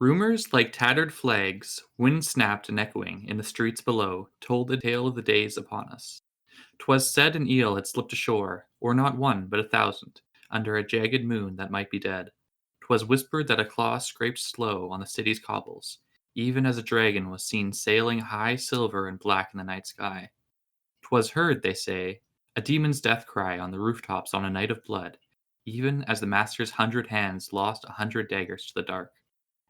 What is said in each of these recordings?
Rumors like tattered flags, wind-snapped and echoing in the streets below, told the tale of the days upon us. 'Twas said an eel had slipped ashore, or not one, but 1,000, under a jagged moon that might be dead. 'Twas whispered that a claw scraped slow on the city's cobbles, even as a dragon was seen sailing high silver and black in the night sky. 'Twas heard, they say, a demon's death cry on the rooftops on a night of blood, even as the master's 100 hands lost 100 daggers to the dark.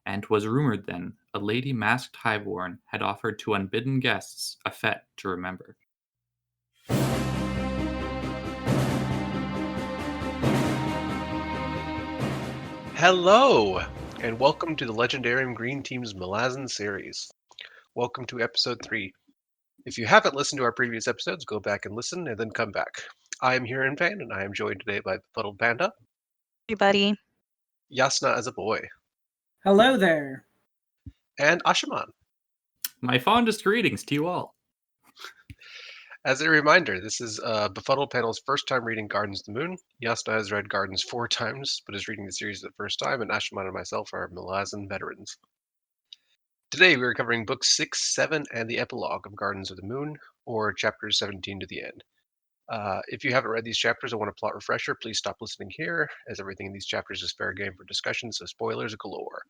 And 'twas rumored then a lady masked highborn had offered to unbidden guests a fete to remember. Hello, and welcome to the Legendarium Green Team's Malazan series. Welcome to episode 3. If you haven't listened to our previous episodes, go back and listen, and then come back. I am Hurinfan, and I am joined today by BefuddledPanda. Hey, buddy. JasnahAsABoy. Hello there. And Ashaman. My fondest greetings to you all. As a reminder, this is BefuddledPanda's first time reading Gardens of the Moon. Jasnah has read Gardens 4 times, but is reading the series the first time, and Ashaman and myself are Malazan veterans. Today we are covering books 6, 7, and the epilogue of Gardens of the Moon, or chapters 17 to the end. If you haven't read these chapters and want a plot refresher, please stop listening here, as everything in these chapters is fair game for discussion, so spoilers galore.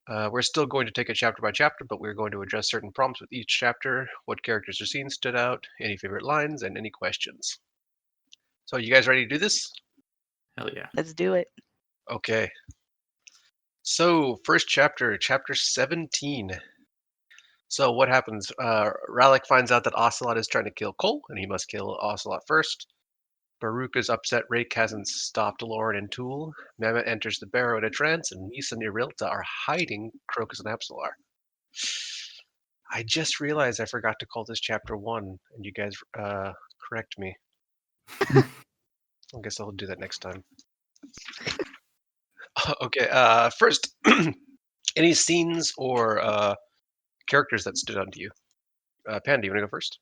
We're still going to take it chapter by chapter, but we're going to address certain prompts with each chapter, what characters or scenes stood out, any favorite lines, and any questions. So you guys ready to do this? Hell yeah. Let's do it. Okay. So, first chapter, chapter 17. So what happens? Rallic finds out that Ocelot is trying to kill Cole, and he must kill Ocelot first. Baruch is upset Rake hasn't stopped Lauren and Tool. Mehmet enters the barrow in a trance, and Nisa and Irilta are hiding Crocus and Absalar. I just realized I forgot to call this chapter 1, and you guys correct me. I guess I'll do that next time. Okay, first, any scenes or characters that stood out to you? Panda, you want to go first?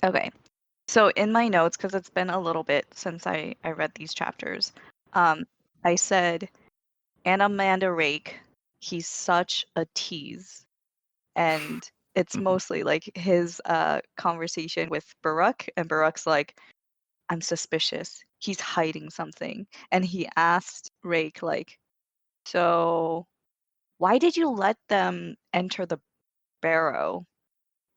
Okay. So in my notes, because it's been a little bit since I read these chapters, I said, Amanda Rake, he's such a tease. And it's mostly like his conversation with Baruch, and Baruch's like, I'm suspicious. He's hiding something. And he asked Rake, like, so why did you let them enter the barrow?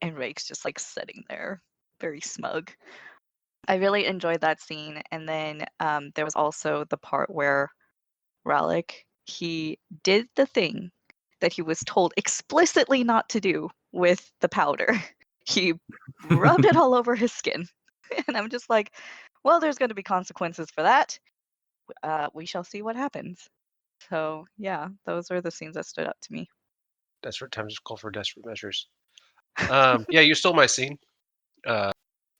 And Rake's just like sitting there, very smug. I really enjoyed that scene. And then there was also the part where Rallic, he did the thing that he was told explicitly not to do with the powder. He rubbed it all over his skin. And I'm just like, well, there's going to be consequences for that. We shall see what happens. So, yeah, those are the scenes that stood out to me. Desperate times call for desperate measures. Yeah, you stole my scene.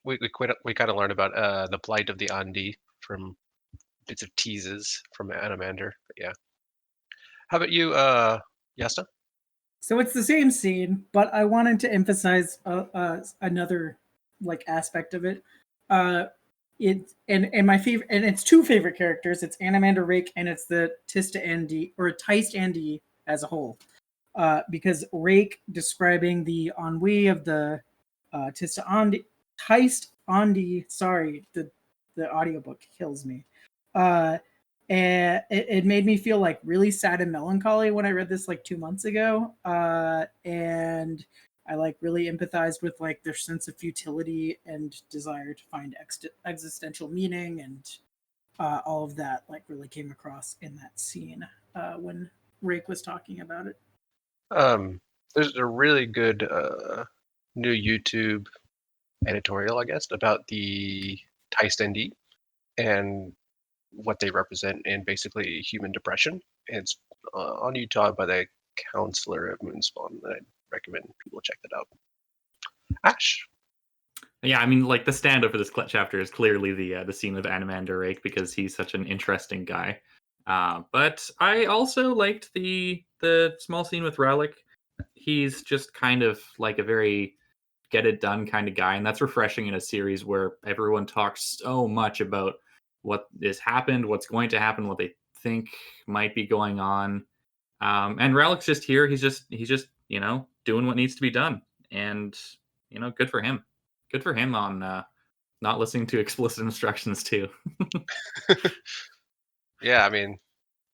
We kind of learned about the plight of the Andi from bits of teases from Anamander. But yeah. How about you, Yasta? So it's the same scene, but I wanted to emphasize another aspect of it. My favorite, and it's two favorite characters. It's Anamander Rake and it's the Tista Andi or Teist Andi as a whole. Because Rake describing the ennui of the Teist Andi. Sorry, the audiobook kills me. And it made me feel like really sad and melancholy when I read this 2 months ago. And I really empathized with their sense of futility and desire to find existential meaning, and all of that really came across in that scene when Rake was talking about it. There's a really good new YouTube editorial, I guess, about the Teist ND and what they represent in basically human depression. It's on YouTube by the counselor of Moonspawn. I'd recommend people check that out. Ash. Yeah, I mean, the stand-up for this chapter is clearly the scene with Anamander Rake, because he's such an interesting guy. But I also liked the small scene with Rallic. He's just kind of a very get-it-done kind of guy, and that's refreshing in a series where everyone talks so much about what has happened, what's going to happen, what they think might be going on. And Ralik's just here. He's just doing what needs to be done, and good for him. Good for him on not listening to explicit instructions too. Yeah, I mean,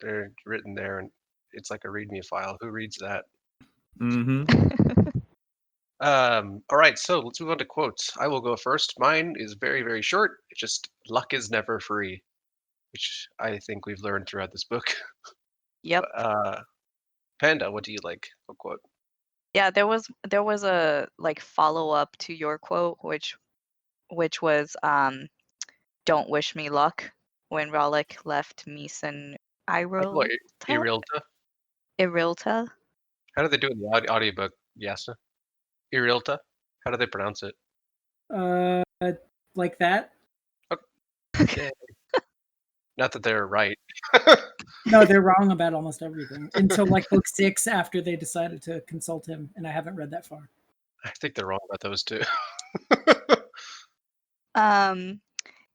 they're written there, and it's like a README file. Who reads that? Mm-hmm. All right, so let's move on to quotes. I will go first. Mine is very, very short. It's just luck is never free, which I think we've learned throughout this book. Yep. Panda, what do you like? A quote. Yeah, there was a like follow-up to your quote, which was don't wish me luck when Ralik left Meeson What, Irilta? Irilta. How do they do it in the audiobook, Jasna? Irilta? How do they pronounce it? Like that? Okay. Not that they're right. No, they're wrong about almost everything until like book 6 after they decided to consult him, and I haven't read that far. I think they're wrong about those too.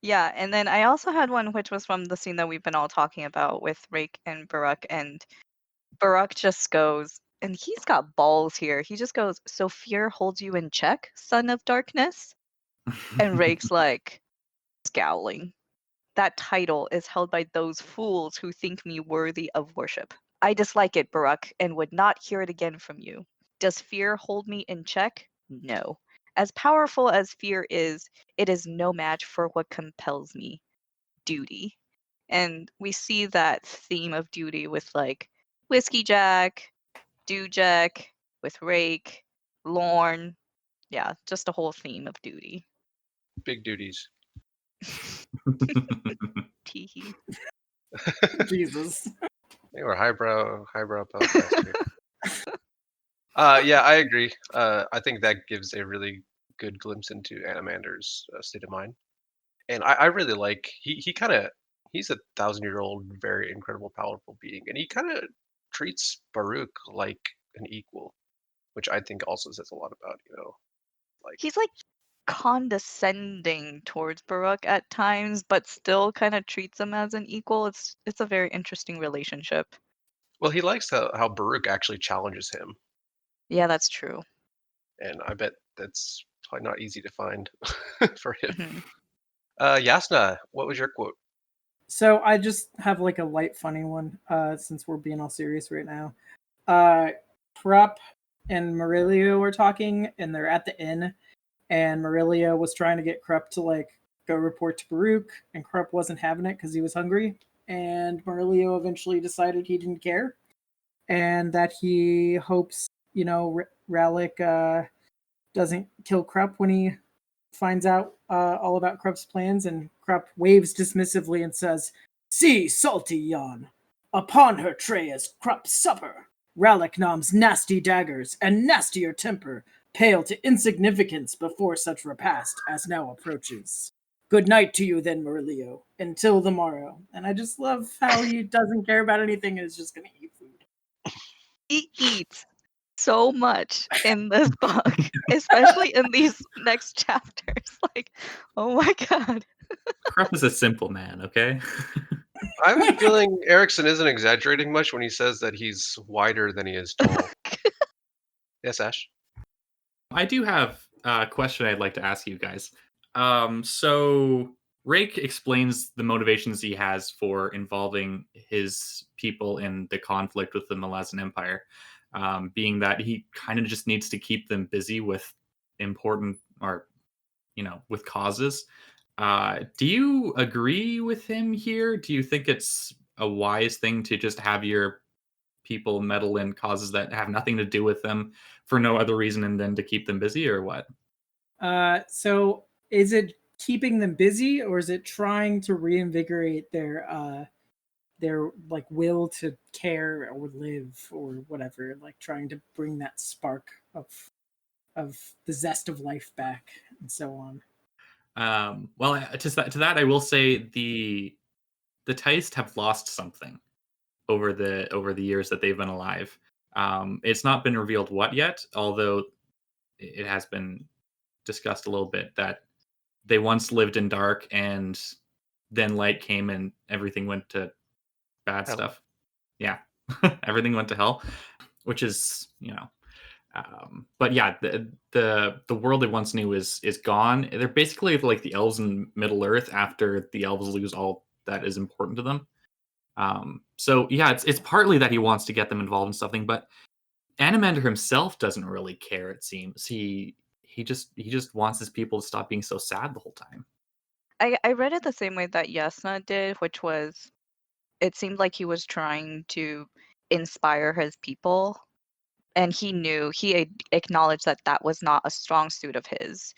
Yeah, and then I also had one which was from the scene that we've been all talking about with Rake and Barak, and Barak just goes, and he's got balls here. He just goes, "So fear holds you in check, son of darkness?" And Rake's like, scowling. "That title is held by those fools who think me worthy of worship. I dislike it, Barak, and would not hear it again from you. Does fear hold me in check? No. As powerful as fear is, it is no match for what compels me. Duty." And we see that theme of duty with like Whiskey Jack, Dewjack, with Rake, Lorne. Yeah, just a whole theme of duty. Big duties. Teehee. Jesus. They were highbrow podcast here. Yeah, I agree. I think that gives a really good glimpse into Animander's state of mind, and I really like he's a 1,000-year-old, very incredible, powerful being, and he kind of treats Baruch like an equal, which I think also says a lot about like He's like condescending towards Baruch at times, but still kind of treats him as an equal. It's a very interesting relationship. well, he likes how Baruch actually challenges him, Yeah, that's true. and I bet that's probably not easy to find for him. Mhm. Jasna, what was your quote? So I just have like a light, funny one, since we're being all serious right now. Krupp and Murillo are talking, and they're at the inn, and Murillo was trying to get Krupp to like go report to Baruch, and Krupp wasn't having it because he was hungry, and Murillo eventually decided he didn't care, and that he hopes Ralik doesn't kill Krupp when he finds out all about Krupp's plans, and Krupp waves dismissively and says, "See, salty Jan, upon her tray is Krupp's supper. Ralik nasty daggers and nastier temper pale to insignificance before such repast as now approaches. Good night to you then, Murillo, until the morrow." And I just love how he doesn't care about anything and is just going to eat food. He eats so much in this book, especially in these next chapters. Like, oh my god. Krupp is a simple man, okay? I have a feeling Erikson isn't exaggerating much when he says that he's wider than he is tall. Yes, Ash? I do have a question I'd like to ask you guys. So Rake explains the motivations he has for involving his people in the conflict with the Malazan Empire, being that he kind of just needs to keep them busy with important or with causes. Do you agree with him here? Do you think it's a wise thing to just have your people meddle in causes that have nothing to do with them for no other reason and then to keep them busy, or what? So is it keeping them busy, or is it trying to reinvigorate their like will to care or live or whatever, like trying to bring that spark of the zest of life back and so on? Well, to that, I will say the Teist have lost something over the years that they've been alive. It's not been revealed what yet, although it has been discussed a little bit that they once lived in dark and then light came and everything went to bad Hell. stuff. Yeah. Everything went to hell, which is, but yeah, the world they once knew is gone. They're basically like the elves in Middle Earth after the elves lose all that is important to them. So yeah, it's partly that he wants to get them involved in something, but Animander himself doesn't really care. It seems he just wants his people to stop being so sad the whole time. I read it the same way that Jasnah did, which was it seemed like he was trying to inspire his people, and he acknowledged that that was not a strong suit of his.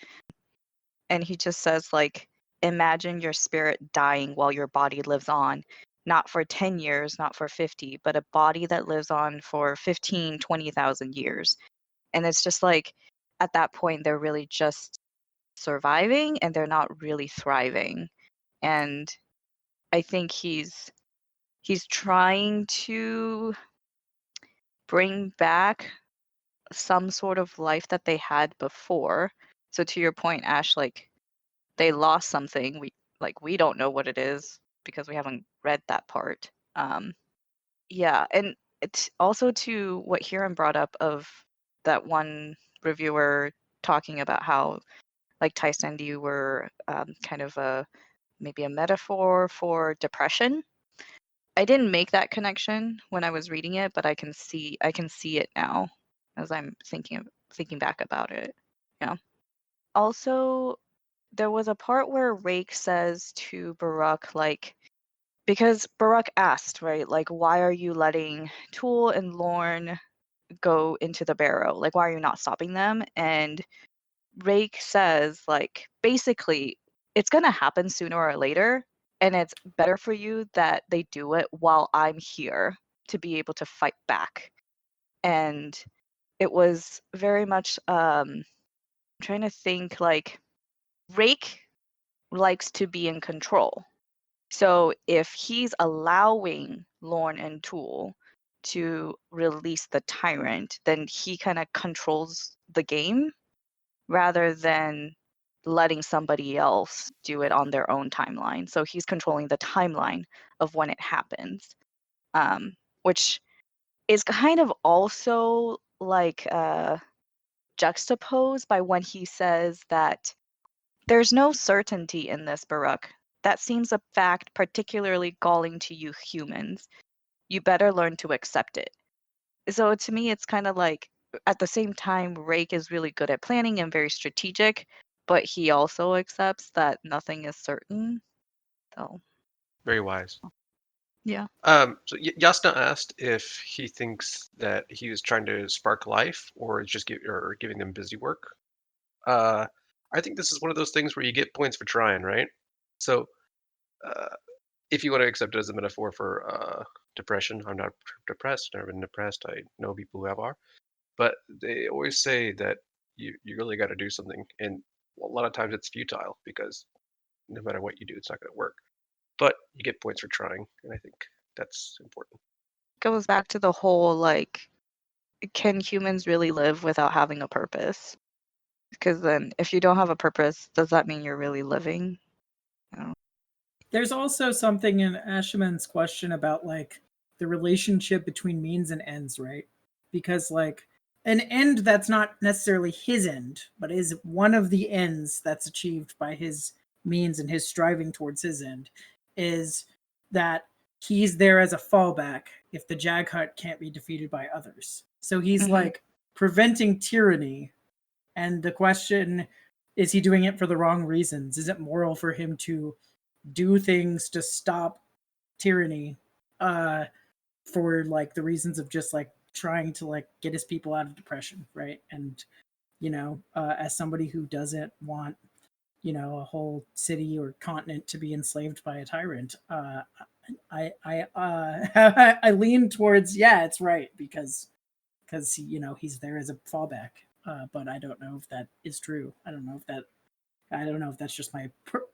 And he just says, like, imagine your spirit dying while your body lives on, not for 10 years, not for 50, but a body that lives on for 15, 20,000 years. And it's just like, at that point, they're really just surviving and they're not really thriving. And I think he's trying to bring back some sort of life that they had before. So to your point, Ash, like, they lost something. We don't know what it is because we haven't read that part. Yeah, and it's also to what Huron brought up of that one reviewer talking about how like Tyson, you were kind of maybe a metaphor for depression. I didn't make that connection when I was reading it, but I can see it now as I'm thinking back about it. Yeah. Also, there was a part where Rake says to Baruch, like, because Baruch asked, right, like, why are you letting Tool and Lorne go into the barrow? Like, why are you not stopping them? And Rake says, like, basically, it's going to happen sooner or later, and it's better for you that they do it while I'm here to be able to fight back. And it was very much, I'm trying to think, like, Rake likes to be in control. So if he's allowing Lorne and Tool to release the tyrant, then he kind of controls the game rather than letting somebody else do it on their own timeline. So he's controlling the timeline of when it happens, which is kind of also like juxtaposed by when he says that there's no certainty in this, Baruch. That seems a fact particularly galling to you humans. You better learn to accept it. So to me, it's kind of like, at the same time, Rake is really good at planning and very strategic, but he also accepts that nothing is certain. So, Very wise. yeah. So Jasnah asked if he thinks that he was trying to spark life or just giving them busy work. I think this is one of those things where you get points for trying, right? So, if you want to accept it as a metaphor for depression, I'm not depressed, never been depressed. I know people who are, but they always say that you really got to do something, and a lot of times it's futile because no matter what you do, it's not going to work. But you get points for trying, and I think that's important. Goes back to the whole, like, can humans really live without having a purpose? Because then if you don't have a purpose, does that mean you're really living? No. There's also something in Ashaman's question about like the relationship between means and ends, right? Because like an end that's not necessarily his end, but is one of the ends that's achieved by his means and his striving towards his end, is that he's there as a fallback if the Jaghut can't be defeated by others. So he's like preventing tyranny. And the question, is he doing it for the wrong reasons? Is it moral for him to do things to stop tyranny for like the reasons of just like trying to like get his people out of depression, right? And as somebody who doesn't want a whole city or continent to be enslaved by a tyrant, I I lean towards it's right because he's there as a fallback, but I don't know if that is true. I don't know if that's just my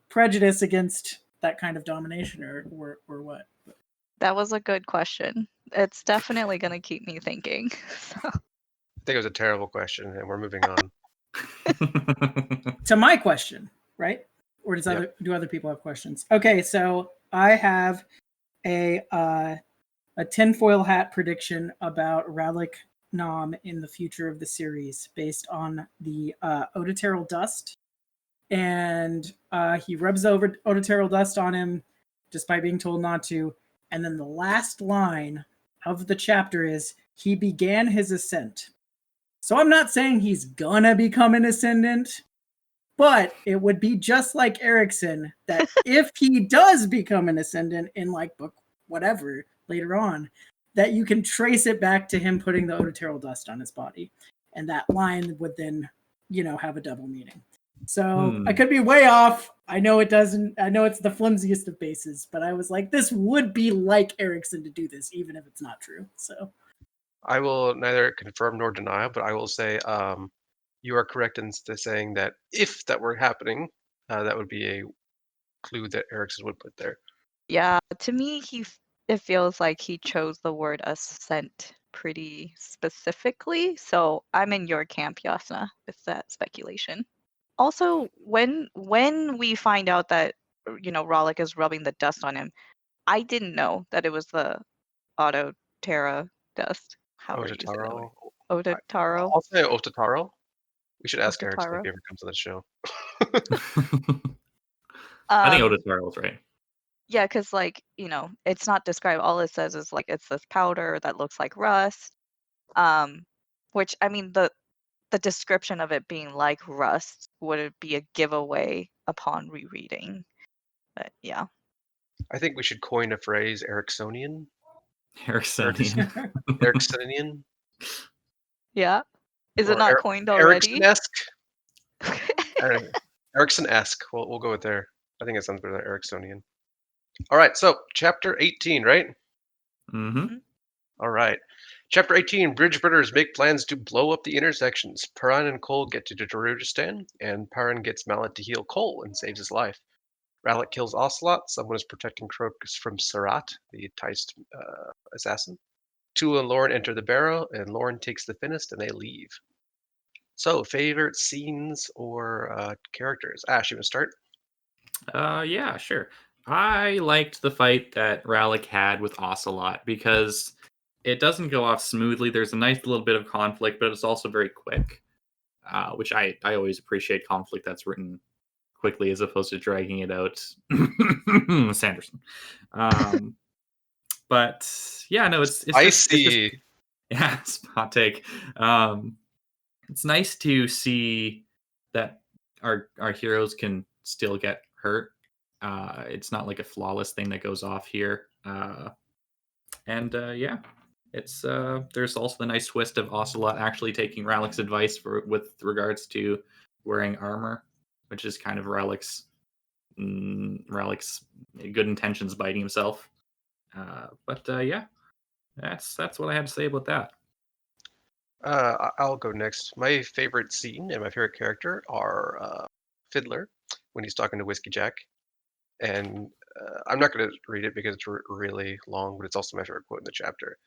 prejudice against that kind of domination or what. That was a good question. It's definitely going to keep me thinking. So. I think it was a terrible question, and we're moving on. To my question, right? Or do other people have questions? Okay, so I have a a tinfoil hat prediction about Ralik Nom in the future of the series based on the Odoterral dust. And he rubs over Odoterral dust on him despite being told not to. And then the last line of the chapter is, he began his ascent. So I'm not saying he's gonna become an ascendant, but it would be just like Erikson that if he does become an ascendant in like book whatever later on, that you can trace it back to him putting the Odoterral dust on his body. And that line would then, have a double meaning. So I could be way off. I know it doesn't. I know it's the flimsiest of bases, but I was like, this would be like Erikson to do this, even if it's not true. So I will neither confirm nor deny, but I will say you are correct in saying that if that were happening, that would be a clue that Erikson would put there. Yeah, to me, it feels like he chose the word ascent pretty specifically. So I'm in your camp, Yasna, with that speculation. Also, when we find out that Ralik is rubbing the dust on him, I didn't know that it was the Autoterra dust. However you say that word. Otataro. Otataro. I'll say Otataro. We should ask Erikson if Otataro. he ever comes on the show. I think Odoterra was right. Yeah, because it's not described. All it says is like it's this powder that looks like rust. Which I mean the description of it being like rust would be a giveaway upon rereading. But yeah. I think we should coin a phrase, Eriksonian. Eriksonian. Eriksonian. Yeah. Is it Or not coined already? Erikson-esque. Erikson-esque. We'll go with there. I think it sounds better than Eriksonian. All right, so chapter 18, right? Mm-hmm. All right. Chapter 18, Bridge Burners make plans to blow up the intersections. Paran and Cole get to Darujistan, and Paran gets Mallet to heal Cole and saves his life. Ralik kills Ocelot. Someone is protecting Crocus from Sarat, the Teist assassin. Tula and Lauren enter the barrow, and Lauren takes the Finnest, and they leave. So, favorite scenes or characters? Ash, you want to start? Yeah, sure. I liked the fight that Ralik had with Ocelot because it doesn't go off smoothly. There's a nice little bit of conflict, but it's also very quick, which I always appreciate conflict that's written quickly as opposed to dragging it out. Sanderson. But yeah, no, it's Spicy. Yeah, it's a hot take. It's nice to see that our heroes can still get hurt. It's not like a flawless thing that goes off here. Yeah, it's there's also the nice twist of Ocelot actually taking Ralik's advice with regards to wearing armor, which is kind of Ralik's good intentions biting himself. Yeah, that's what I had to say about that. I'll go next. My favorite scene and my favorite character are Fiddler when he's talking to Whiskey Jack. And I'm not going to read it because it's really long, but it's also my favorite quote in the chapter.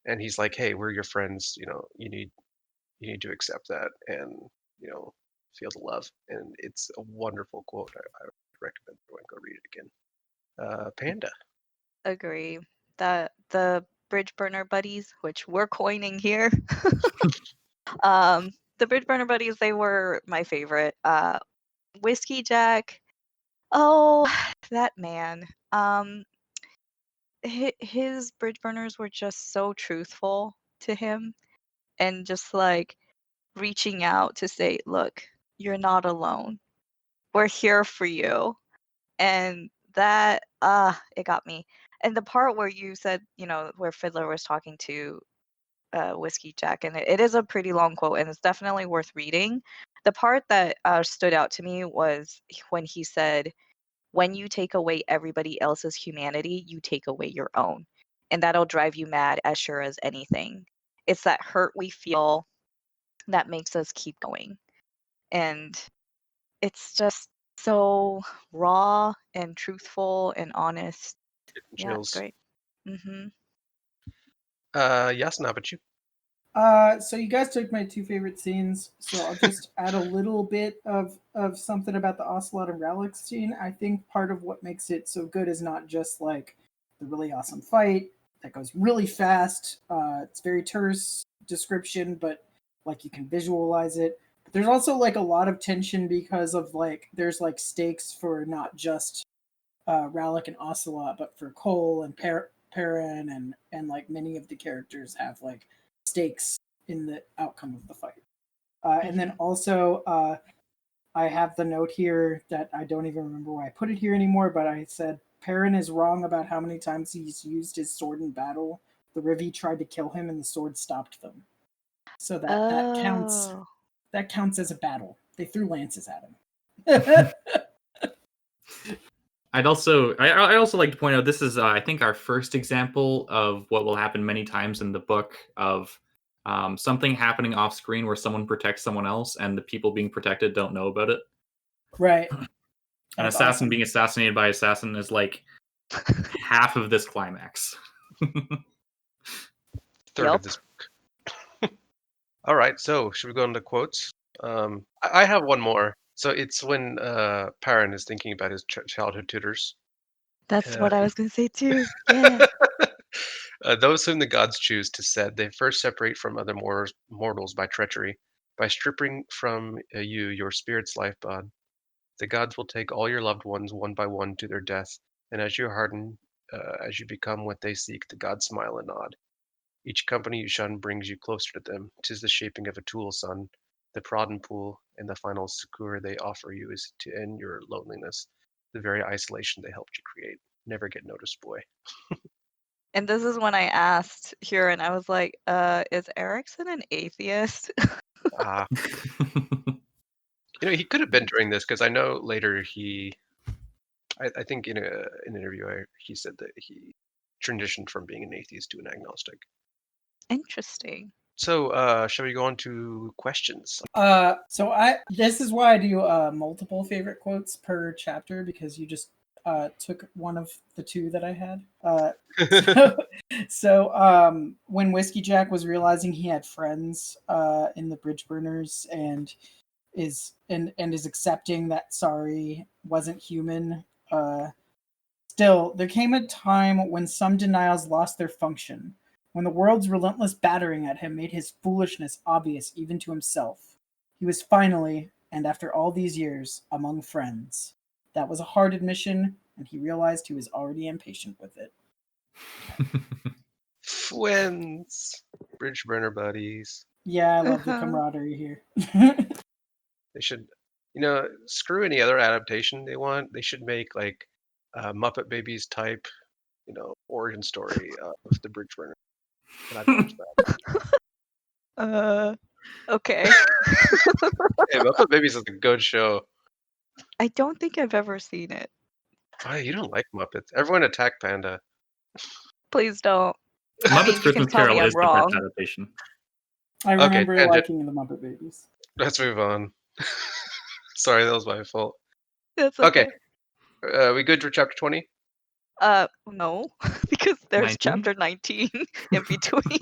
And he's like, "Hey, we're your friends. You need to accept that and feel the love." And it's a wonderful quote. I would recommend everyone go read it again. Panda. Agree. The bridge burner buddies, which we're coining here. The bridge burner buddies, they were my favorite. Whiskey Jack. Oh, that man. His bridge burners were just so truthful to him and just like reaching out to say, look, you're not alone. We're here for you. And that, it got me. And the part where you said, where Fiddler was talking to Whiskey Jack, and it is a pretty long quote, and it's definitely worth reading. The part that stood out to me was when he said, when you take away everybody else's humanity, you take away your own. And that'll drive you mad as sure as anything. It's that hurt we feel that makes us keep going. And it's just so raw and truthful and honest. Yeah, it's great. Mm-hmm. Yasna, how about you? So you guys took my two favorite scenes, so I'll just add a little bit of something about the Ocelot and Ralik scene. I think part of what makes it so good is not just like the really awesome fight that goes really fast. It's very terse description, but like you can visualize it. But there's also like a lot of tension because of like there's like stakes for not just Rallick and Ocelot, but for Cole and Perrin and like many of the characters have like stakes in the outcome of the fight. And then also I have the note here that I don't even remember why I put it here anymore, but I said Perrin is wrong about how many times he's used his sword in battle. The Rivi tried to kill him and the sword stopped them. So that counts. That counts as a battle. They threw lances at him. I also like to point out this is I think our first example of what will happen many times in the book of something happening off screen where someone protects someone else and the people being protected don't know about it. Right. An assassin being assassinated by assassin is like half of this climax. Third of this book. All right, so should we go into quotes? I have one more. So it's when Perrin is thinking about his childhood tutors. That's what I was going to say too. Yeah. Those whom the gods choose to set, they first separate from other mortals by treachery, by stripping from you your spirit's lifeblood. The gods will take all your loved ones one by one to their death, and as you harden, as you become what they seek, the gods smile and nod. Each company you shun brings you closer to them. 'Tis the shaping of a tool, son. The prod and pull, and the final succor they offer you is to end your loneliness, the very isolation they helped you create. Never get noticed, boy. And this is when I asked Hurin, I was like, is Erikson an atheist? Ah. He could have been during this, because I know later I think in an interview he said that he transitioned from being an atheist to an agnostic. Interesting. So, shall we go on to questions? This is why I do multiple favorite quotes per chapter, because you just took one of the two that I had. So when Whiskey Jack was realizing he had friends in the Bridge Burners and is accepting that Sorry wasn't human, still there came a time when some denials lost their function, when the world's relentless battering at him made his foolishness obvious even to himself. He was finally, and after all these years, among friends. That was a hard admission, and he realized he was already impatient with it. Friends, Bridge Burner buddies. Yeah, I love the camaraderie here. They should, screw any other adaptation they want. They should make like Muppet Babies type, origin story of the Bridge Burner. And I'd watch that. Okay. Hey, Muppet Babies is a good show. I don't think I've ever seen it. Oh, you don't like Muppets. Everyone attack Panda. Please don't. Muppets Christmas tell me Carol I'm is the wrong. best adaptation. I remember tangent. liking the Muppet Babies. Let's move on. Sorry, that was my fault. That's okay. We good for chapter 20? No, because there's 19? chapter 19 in between.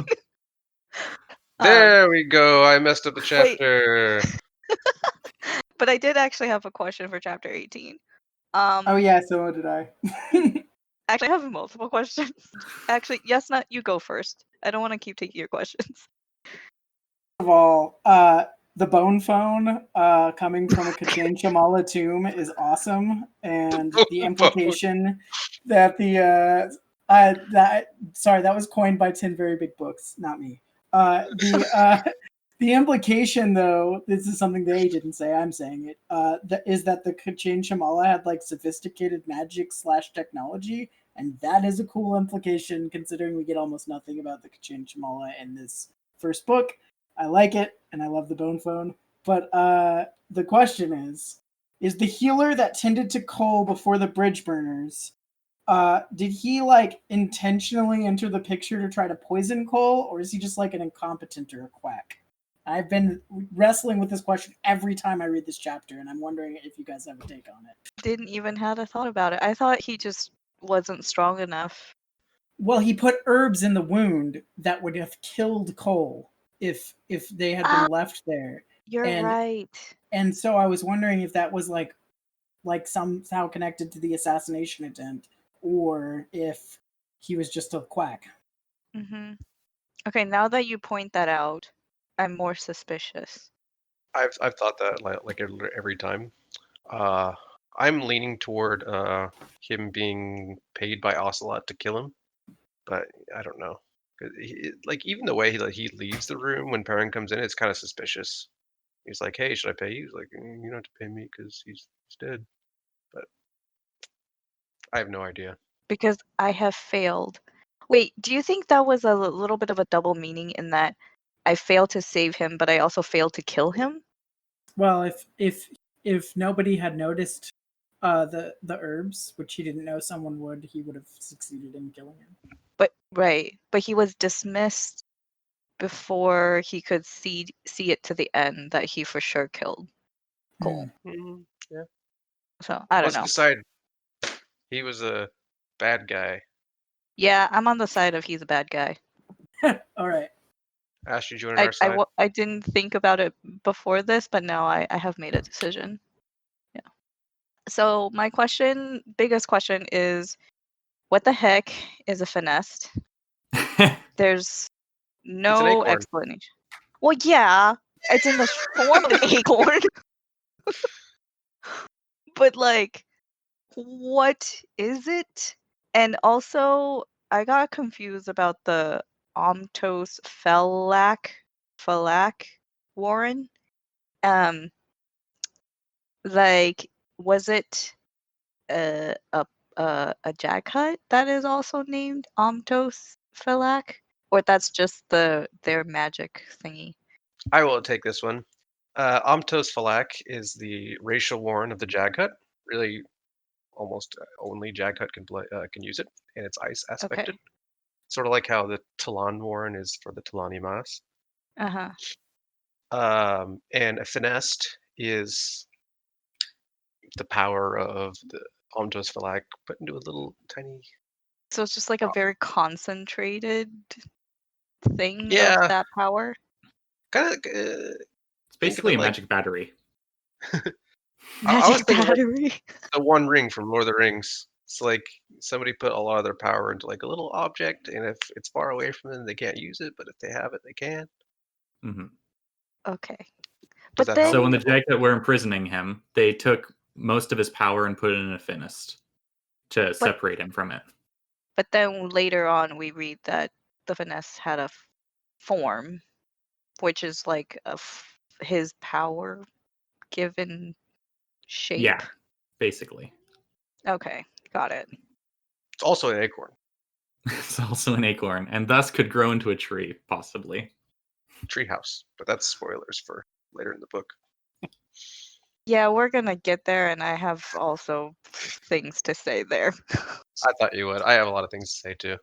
There we go. I messed up the chapter. But I did actually have a question for chapter 18. Oh yeah, so did I. Actually, I have multiple questions. Actually, Jasnah, you go first. I don't want to keep taking your questions. First of all, the bone phone coming from a Kachin Shamala tomb is awesome, and the implication that that was coined by 10 Very Big Books, not me. The implication, though, this is something they didn't say, I'm saying it, is that the Kachin Shamala had like sophisticated magic / technology, and that is a cool implication considering we get almost nothing about the Kachin Shamala in this first book. I like it, and I love the bone phone. But the question is the healer that tended to Cole before the Bridge Burners, did he like intentionally enter the picture to try to poison Cole, or is he just like an incompetent or a quack? I've been wrestling with this question every time I read this chapter, and I'm wondering if you guys have a take on it. Didn't even have a thought about it. I thought he just wasn't strong enough. Well, he put herbs in the wound that would have killed Cole if they had been left there. You're right. And so I was wondering if that was like somehow connected to the assassination attempt, or if he was just a quack. Mm-hmm. Okay, now that you point that out, I'm more suspicious. I've thought that like every time. I'm leaning toward him being paid by Ocelot to kill him, but I don't know. 'Cause like even the way he leaves the room when Perrin comes in, it's kind of suspicious. He's like, "Hey, should I pay you?" He's like, "You don't have to pay me because he's dead." But I have no idea. Because I have failed. Wait, do you think that was a little bit of a double meaning in that I failed to save him, but I also failed to kill him? Well, if nobody had noticed the herbs, which he didn't know someone would, he would have succeeded in killing him. But right, but he was dismissed before he could see it to the end that he for sure killed Cole. Yeah. So I don't Let's know. decide. He was a bad guy. Yeah, I'm on the side of he's a bad guy. All right. Ash, did you join our side? I didn't think about it before this, but now I have made a decision. Yeah. So my biggest question is, what the heck is a finesse? There's It's an no acorn. explanation. Well, yeah, it's in the form of an acorn. But like, what is it? And also, I got confused about the Omtos Fellac Warren. Like, was it a Jaghut that is also named Omtos Fellac, or that's just their magic thingy? I will take this one. Omtos Falak is the racial warren of the Jaghut. Really, almost only Jaghut can use it, and it's ice aspected. Okay. Sort of like how the Talon warren is for the Talani Mas. Uh-huh. And a finessed is the power of the Omtos Falak put into a little tiny. So it's just like a very concentrated thing of Yeah, that power. kind of. It's basically a magic battery. I was Magic thinking like battery. the One Ring from Lord of the Rings. It's like somebody put a lot of their power into like a little object, and if it's far away from them, they can't use it. But if they have it, they can. Mm-hmm. Okay. Does But that help? So when the then, Jaghut were imprisoning him, they took most of his power and put it in a finest to separate him from it. but then later on, we read that the finesse had a form, which is like his power given shape. Yeah, basically. Okay, got it. It's also an acorn. It's also an acorn, and thus could grow into a tree, possibly. Treehouse, but that's spoilers for later in the book. Yeah, we're gonna get there, and I have also things to say there. I thought you would. I have a lot of things to say too.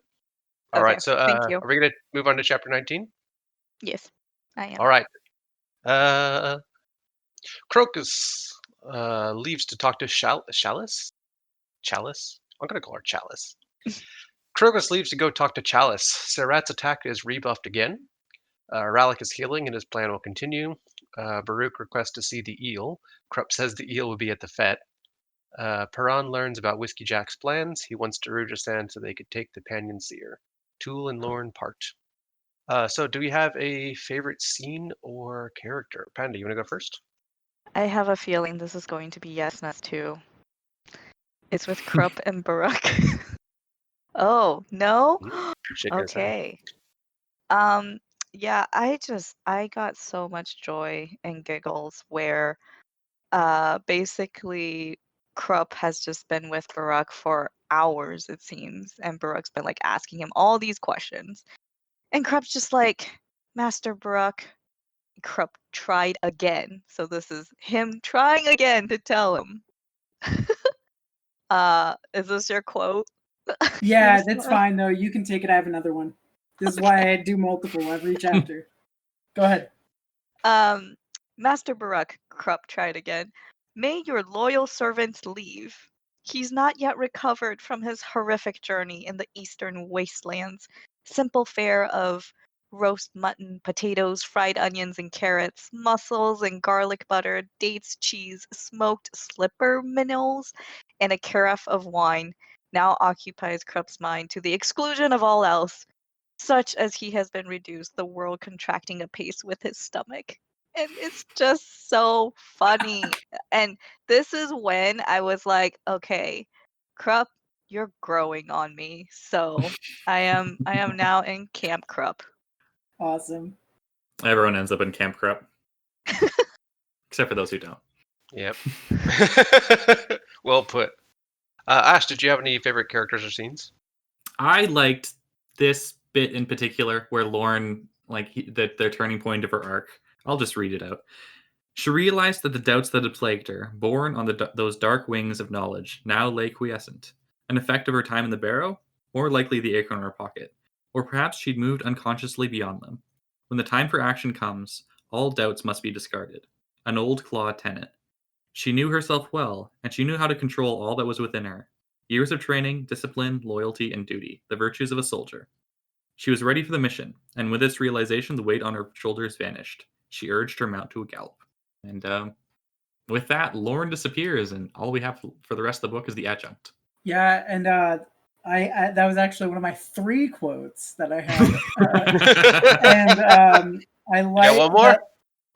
All Okay, right, so thank you. are we gonna move on to chapter 19? Yes, I am. All right. Crocus leaves to talk to Chalice. Chalice. I'm gonna call her Chalice. Crocus leaves to go talk to Chalice. Serat's attack is rebuffed again. Rallic is healing and his plan will continue. Baruch requests to see the eel. Krupp says the eel will be at the fete. Perron learns about Whiskey Jack's plans. He wants Daruja-san so they could take the Panyan Seer. Tool and Lorne part. So do we have a favorite scene or character? Panda, you want to go first? I have a feeling this is going to be Jasnah's too. It's with Krupp and Baruch. Oh, no? Shaking his head. Okay. Yeah, I got so much joy and giggles where basically Krupp has just been with Baruch for hours, it seems, and Baruch's been like asking him all these questions. And Krupp's just like, Master Baruch. Krupp tried again. So this is him trying again to tell him. Is this your quote? Yeah, that's fine though. You can take it. I have another one. This is why I do multiple every chapter. Go ahead. Master Baruch, Krupp tried again. May your loyal servants leave. He's not yet recovered from his horrific journey in the eastern wastelands. Simple fare of roast mutton, potatoes, fried onions and carrots, mussels and garlic butter, dates, cheese, smoked slipper minnows, and a carafe of wine now occupies Krupp's mind to the exclusion of all else. such as he has been reduced, the world contracting apace with his stomach. And it's just so funny. And this is when I was like, okay, Krupp, you're growing on me. So I am now in Camp Krupp. Awesome. Everyone ends up in Camp Krupp. Except for those who don't. Yep. Well put. Ash, did you have any favorite characters or scenes? I liked this bit in particular where Lauren, their turning point of her arc. I'll just read it out. She realized that the doubts that had plagued her, born on those dark wings of knowledge, now lay quiescent. An effect of her time in the barrow? Or likely the acorn in her pocket. Or perhaps she'd moved unconsciously beyond them. When the time for action comes, all doubts must be discarded. An old claw tenet. She knew herself well, and she knew how to control all that was within her. Years of training, discipline, loyalty, and duty, the virtues of a soldier. She was ready for the mission, and with this realization, the weight on her shoulders vanished. She urged her mount to a gallop. And with that, Lauren disappears, and all we have for the rest of the book is the adjunct. Yeah, and I that was actually one of my 3 quotes that I had. And I like one more?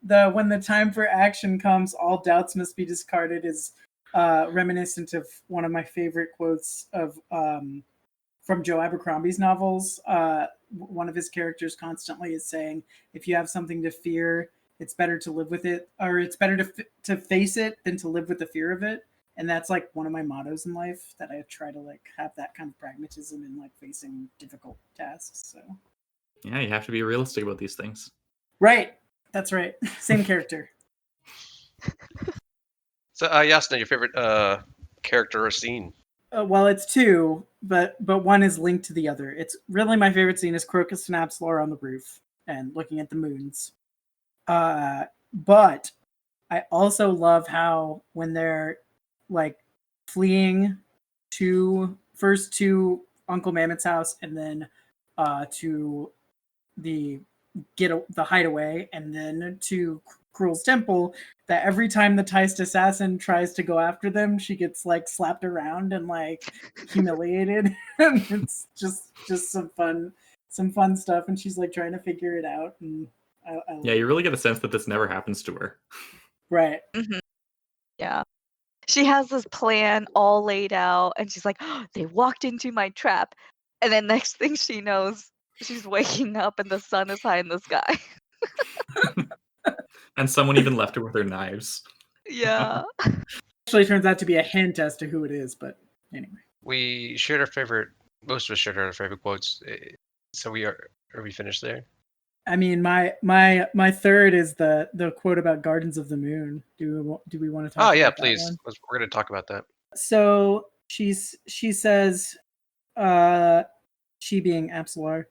The when the time for action comes, all doubts must be discarded is reminiscent of one of my favorite quotes of from Joe Abercrombie's novels. One of his characters constantly is saying, if you have something to fear, it's better to live with it, or it's better to face it than to live with the fear of it. And that's like one of my mottos in life, that I try to like have that kind of pragmatism in like facing difficult tasks. So yeah, you have to be realistic about these things. Right. That's right. Same character. So, Jasnah, your favorite character or scene? Well, it's 2, but one is linked to the other. It's really my favorite scene is Crocus and Absolar on the roof and looking at the moons. But I also love how when they're like fleeing first to Uncle Mammoth's house and then to the hideaway and then to Cruel's temple, that every time the Teist assassin tries to go after them, she gets like slapped around and like humiliated. And it's just some fun stuff, and she's like trying to figure it out. And yeah, you really get a sense that this never happens to her. Right. Mm-hmm. Yeah. She has this plan all laid out, and she's like, oh, they walked into my trap. And then next thing she knows, she's waking up and the sun is high in the sky. And someone even left her with her knives. Yeah. Actually turns out to be a hint as to who it is, but anyway. We shared our favorite, most of us shared our favorite quotes. So are we finished there? I mean, my third is the quote about Gardens of the Moon. Do we want to talk? Oh yeah, about please. That one? We're going to talk about that. So she says, she being Absolar,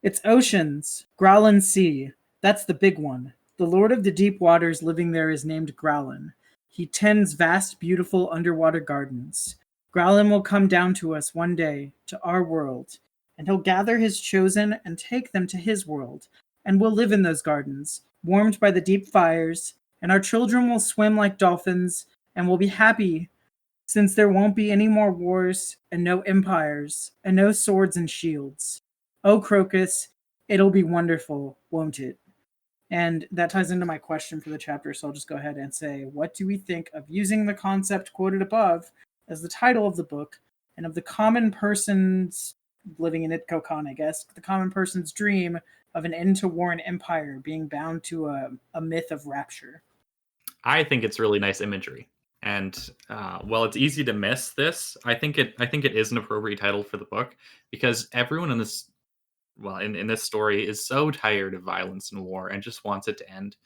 it's oceans, Growlin Sea. That's the big one. The Lord of the Deep Waters living there is named Growlin. He tends vast, beautiful underwater gardens. Growlin will come down to us one day, to our world, and he'll gather his chosen and take them to his world. And we'll live in those gardens, warmed by the deep fires, and our children will swim like dolphins, and we'll be happy, since there won't be any more wars, and no empires, and no swords and shields. Oh, Crocus, it'll be wonderful, won't it? And that ties into my question for the chapter, so I'll just go ahead and say, what do we think of using the concept quoted above as the title of the book, and of the common person's, living in Itkokan, I guess, the common person's dream of an end to war and empire being bound to a myth of rapture? I think it's really nice imagery, and while it's easy to miss this, I think it is an appropriate title for the book, because everyone in this, in this story, is so tired of violence and war and just wants it to end.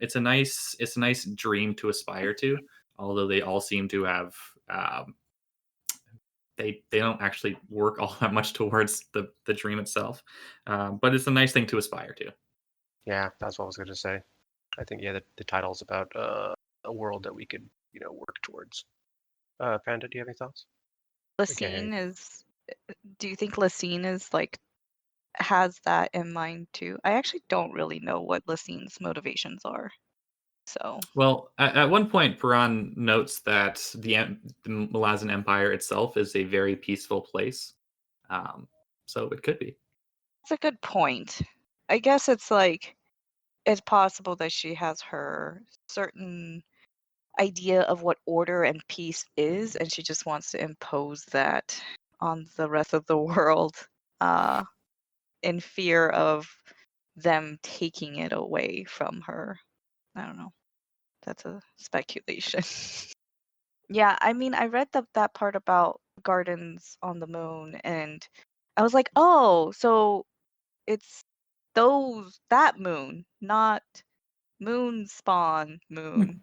It's a nice dream to aspire to, although they all seem to have they don't actually work all that much towards the dream itself, but it's a nice thing to aspire to. Yeah, that's what I was going to say. I think the title's about a world that we could work towards. Panda, do you have any thoughts? Lacine is. Do you think Lacine is like has that in mind too? I actually don't really know what Lacine's motivations are. So well, at one point, Piran notes that the Malazan Empire itself is a very peaceful place. So it could be. It's a good point. I guess it's like it's possible that she has her certain idea of what order and peace is, and she just wants to impose that on the rest of the world in fear of them taking it away from her. I don't know. That's a speculation. Yeah, I mean, I read that part about gardens on the moon, and I was like, oh, so it's that moon, not moon spawn moon.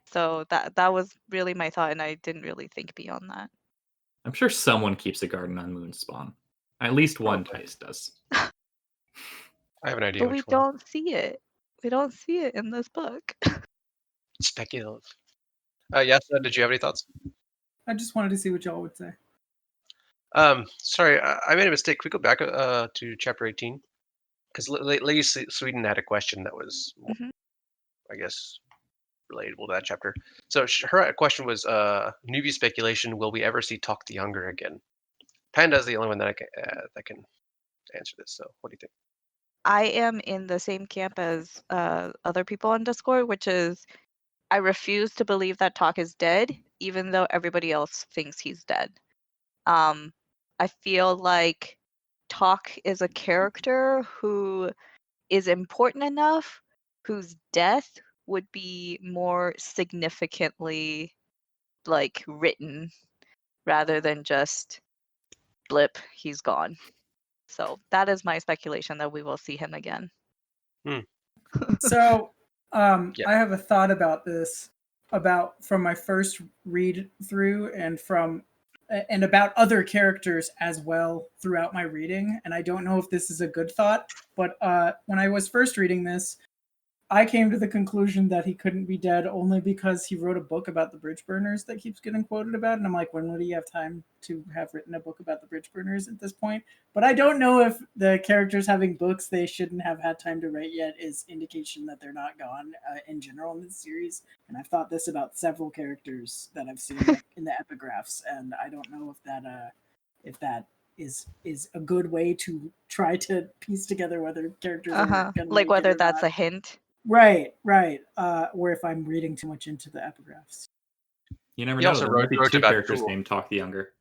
So that was really my thought, and I didn't really think beyond that. I'm sure someone keeps a garden on Moonspawn. At least one Probably. Tice does. I have an idea But we which one. don't see it. We don't see it in this book. Speculative. Yasna, did you have any thoughts? I just wanted to see what y'all would say. Sorry, I made a mistake. Can we go back to chapter 18? Because Lady Sweden had a question that was, Mhm. I guess, relatable to that chapter. So her question was, newbie speculation: will we ever see Talk the Younger again? Panda's the only one that can answer this. So, what do you think? I am in the same camp as other people on Discord, which is I refuse to believe that Talk is dead, even though everybody else thinks he's dead. I feel like Talk is a character who is important enough, whose death would be more significantly like written rather than just blip, he's gone. So that is my speculation that we will see him again. So Yeah. I have a thought about this, from my first read through and about other characters as well throughout my reading. And I don't know if this is a good thought, but when I was first reading this, I came to the conclusion that he couldn't be dead only because he wrote a book about the bridge burners that keeps getting quoted about. And I'm like, when would he have time to have written a book about the bridge burners at this point? But I don't know if the characters having books they shouldn't have had time to write yet is indication that they're not gone in general in this series. And I've thought this about several characters that I've seen in the epigraphs, and I don't know if that is a good way to try to piece together whether characters are going to Like make whether it or that's not. a hint. Right. Or if I'm reading too much into the epigraphs. You never He know. also There might be wrote two about characters Tool. named Talk the Younger.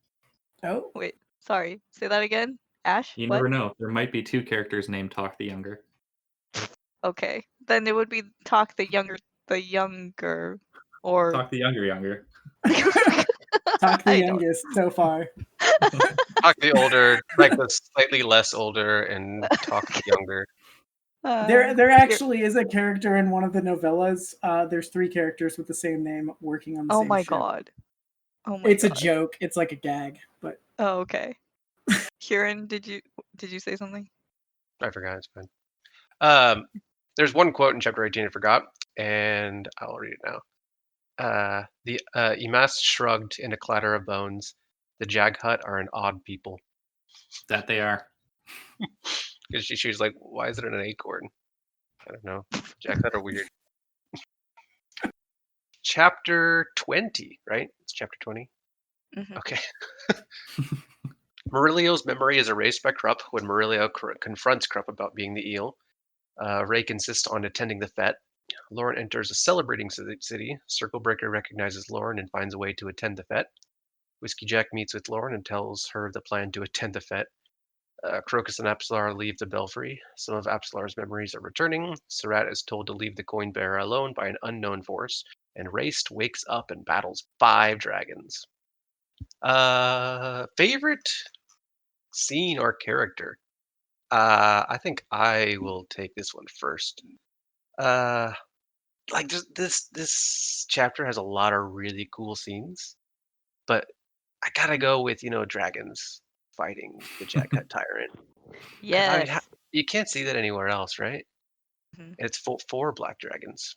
Oh, Wait, sorry. Say that again. Ash? You What? never know. There might be two characters named Talk the Younger. Okay. Then it would be Talk the younger, or Talk the Younger. Talk the I don't- youngest so far. Talk the older, like the slightly less older, and Talk the Younger. There actually is a character in one of the novellas. There's 3 characters with the same name working on the Oh same my ship. god. Oh my It's god. a joke. It's like a gag, but Oh, okay. Hurin, did you say something? I forgot. It's fine. There's one quote in chapter 18 I forgot, and I'll read it now. The Imas shrugged in a clatter of bones. The Jag Hut are an odd people. That they are. Because she was like, why is it an acorn? I don't know. Jag Hut are weird. Chapter 20, right? It's chapter 20. Mhm. Okay. Murillo's memory is erased by Krupp when Murillo confronts Krupp about being the eel. Rake insists on attending the fete. Lauren enters a celebrating city. Circlebreaker recognizes Lauren and finds a way to attend the fete. Whiskey Jack meets with Lauren and tells her the plan to attend the fete. Crocus and Apsalar leave the belfry. Some of Apsalar's memories are returning. Surratt is told to leave the coin bearer alone by an unknown force, and Raced wakes up and battles 5 dragons. Favorite scene or character? I think I will take this one first. Like this chapter has a lot of really cool scenes, but I gotta go with dragons fighting the Jag Hut tyrant. 'Cause, I mean, Yes. you can't see that anywhere else, right? Mhm. It's 4 black dragons,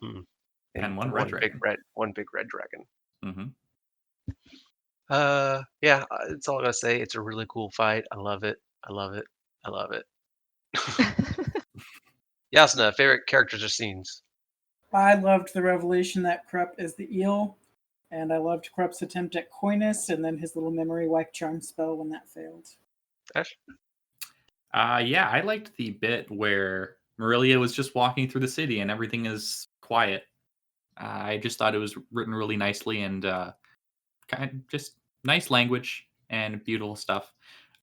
And one red dragon. one big red dragon. Mm-hmm. Yeah, it's all I gotta say. It's a really cool fight. I love it. I love it. I love it. Yasna, favorite characters or scenes? I loved the revelation that Krupp is the eel, and I loved Krupp's attempt at coyness, and then his little memory wipe charm spell when that failed. Ash? Yeah, I liked the bit where Marilia was just walking through the city and everything is quiet. I just thought it was written really nicely and kind of just nice language and beautiful stuff.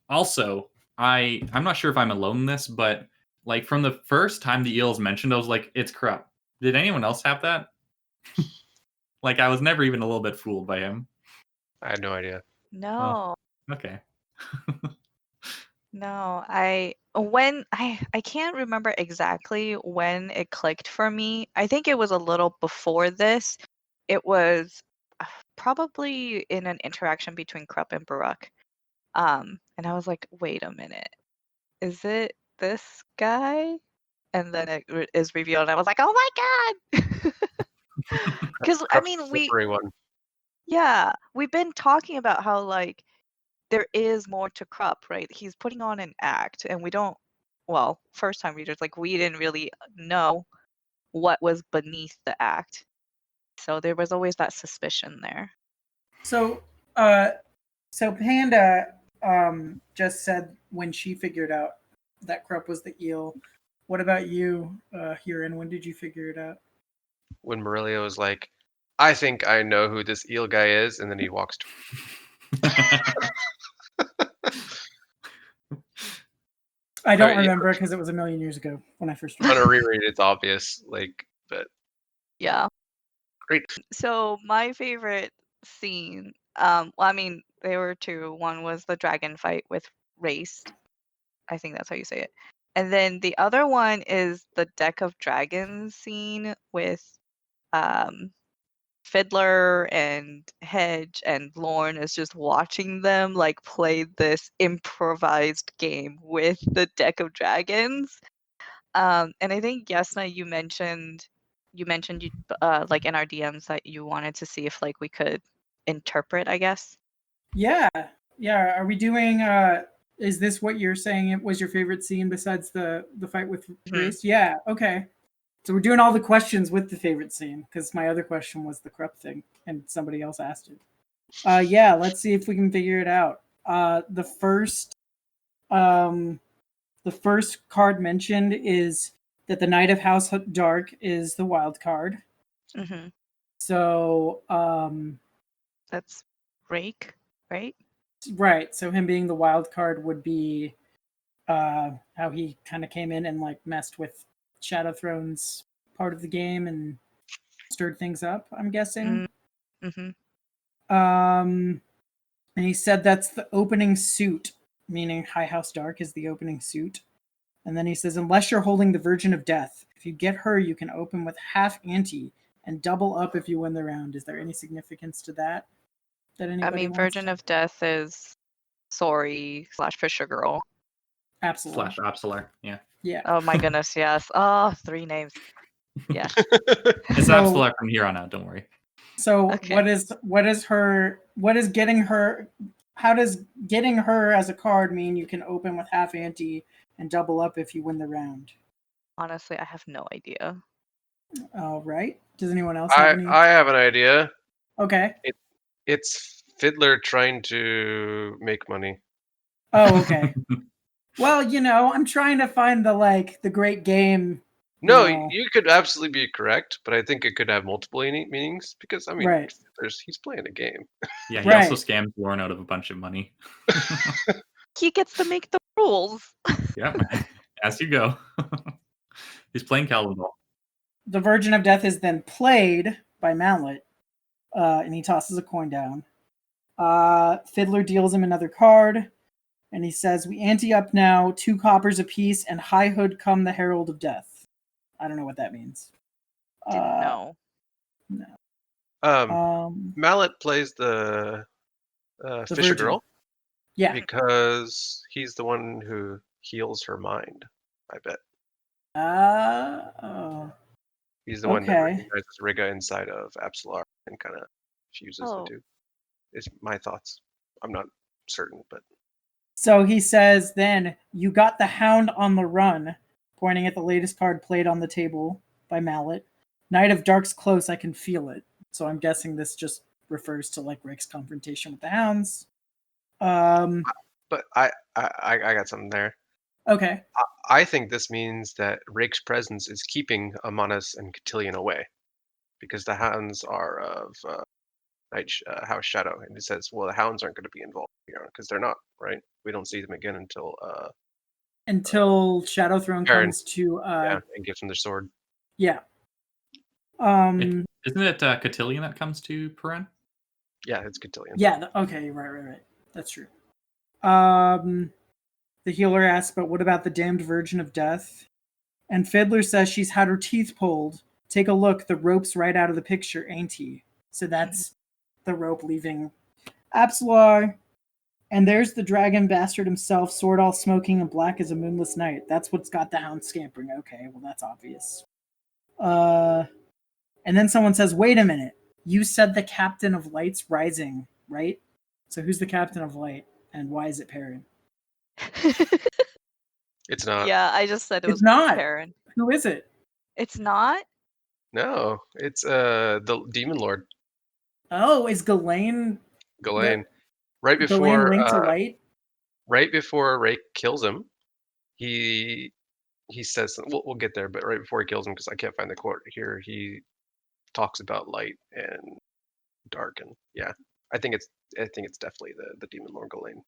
Also, I'm not sure if I'm alone in this, but like from the first time the eel is mentioned, I was like, it's corrupt. Did anyone else have that? Like I was never even a little bit fooled by him. I had no idea. No, Okay. no. I can't remember exactly when it clicked for me. I think it was a little before this. It was probably in an interaction between Krupp and Baruch. And I was like, wait a minute, is it this guy? And then it is revealed, and I was like, oh my god! Because I Krupp's mean, the slippery one. we've been talking about how like there is more to Krupp, right? He's putting on an act, and we don't. Well, first time readers, like we didn't really know what was beneath the act, so there was always that suspicion there. So, so Panda just said when she figured out that Krupp was the eel. What about you, Hurin? When did you figure it out? When Marilia was like, I think I know who this eel guy is, and then he walks I don't yeah. remember because it was a million years ago when I first read On it. a reread, it's obvious, like, but Yeah. great. So my favorite scene, well, I mean, there were two. One was the dragon fight with Race. I think that's how you say it. And then the other one is the deck of dragons scene with um, Fiddler and Hedge, and Lorne is just watching them like play this improvised game with the deck of dragons. And I think Yasna, you mentioned you like in our DMs that you wanted to see if like we could interpret, I guess. Yeah, yeah. Are we doing? Is this what you're saying? It was your favorite scene besides the fight with Race? Yeah. Okay. So we're doing all the questions with the favorite scene because my other question was the Krupp thing, and somebody else asked it. Yeah. Let's see if we can figure it out. Um, the first card mentioned is that the Knight of House Dark is the wild card. Mm-hmm. So, That's Rake, right? right. So him being the wild card would be how he kind of came in and like messed with Shadow Throne's part of the game and stirred things up, I'm guessing. Mm-hmm. And he said that's the opening suit, meaning High House Dark is the opening suit. And then he says, unless you're holding the Virgin of Death, if you get her, you can open with half ante and double up if you win the round. Is there any significance to that? I mean, Virgin of Death is Sori / Fisher Girl. Absolutely. / Absolar. Yeah. Yeah. Oh my goodness, yes. Oh, 3 names. Yeah. It's Absolar from here on out, don't worry. So Okay. how does getting her as a card mean you can open with half ante and double up if you win the round? Honestly, I have no idea. All right. Does anyone else have any? I have an idea. Okay. It's Fiddler trying to make money. Oh, okay. Well, I'm trying to find the great game. No, you could absolutely be correct, but I think it could have multiple meanings because, I mean, Right. he's playing a game. Yeah, he Right. also scams Lorne out of a bunch of money. He gets to make the rules. Yep. As you go. He's playing Calvin Ball. The Virgin of Death is then played by Mallet, and he tosses a coin down. Fiddler deals him another card, and he says, we ante up now, 2 coppers apiece, and high hood come the Herald of Death. I don't know what that means. Didn't know. No. Mallet plays the The Fisher Virgin. Girl. Yeah. Because he's the one who heals her mind, I bet. He's the one that recognizes Riga inside of Absolar and kind of fuses the two. It's my thoughts. I'm not certain, but. So he says then, you got the Hound on the run, pointing at the latest card played on the table by Mallet. Knight of Dark's close, I can feel it. So I'm guessing this just refers to like Rick's confrontation with the Hounds. But I got something there. Okay. I think this means that Rake's presence is keeping Amanus and Cotillion away, because the hounds are of House Shadow, and it says, well, the hounds aren't going to be involved here because they're not, right? We don't see them again until Shadow Throne Perrin, comes to and gives them their sword. yeah. Isn't it Cotillion that comes to Perrin? Yeah, it's Cotillion. Yeah, okay, right. That's true. The healer asks, but what about the damned Virgin of Death? And Fiddler says she's had her teeth pulled. Take a look, the rope's right out of the picture, ain't he? So that's the rope leaving Absalai. And there's the dragon bastard himself, sword all smoking and black as a moonless night. That's what's got the hound scampering. Okay, well, that's obvious. And then someone says, wait a minute. You said the Captain of Light's rising, right? So who's the Captain of Light? And why is it Perrin? It's not. Yeah, I just said it was not. Perrin. Who is it? It's not? No, it's the Demon Lord. Oh, is Ghislaine Right before Ghislaine linked to Light? Right before Rake kills him, he says, we'll get there, but right before he kills him, because I can't find the quote here, he talks about light and dark, and yeah, I think it's definitely the Demon Lord Ghislaine.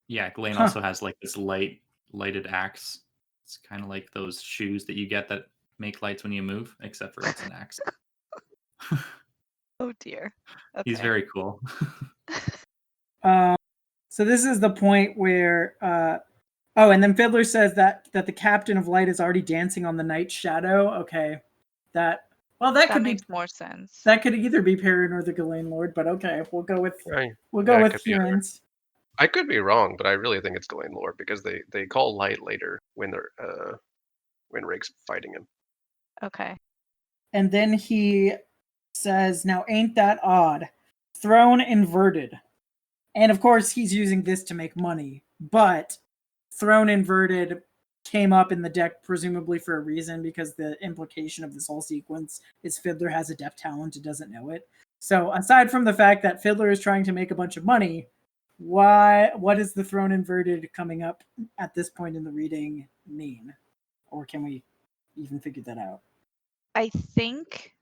Yeah, Ghislaine also has like this lighted axe. It's kind of like those shoes that you get that make lights when you move, except for it's an axe. Oh dear. Okay. He's very cool. So this is the point where and then Fiddler says that the Captain of Light is already dancing on the night shadow. Okay. That could makes more sense. That could either be Perrin or the Ghislaine Lord, but okay, we'll go with Hurin's. I could be wrong, but I really think it's Ghislaine Lord, because they call Light later when they're when Rake's fighting him. Okay. And then he says, now ain't that odd? Throne inverted. And of course he's using this to make money, but throne inverted came up in the deck presumably for a reason, because the implication of this whole sequence is Fiddler has a deaf talent and doesn't know it. So aside from the fact that Fiddler is trying to make a bunch of money, what is the throne inverted coming up at this point in the reading mean? Or can we even figure that out? I think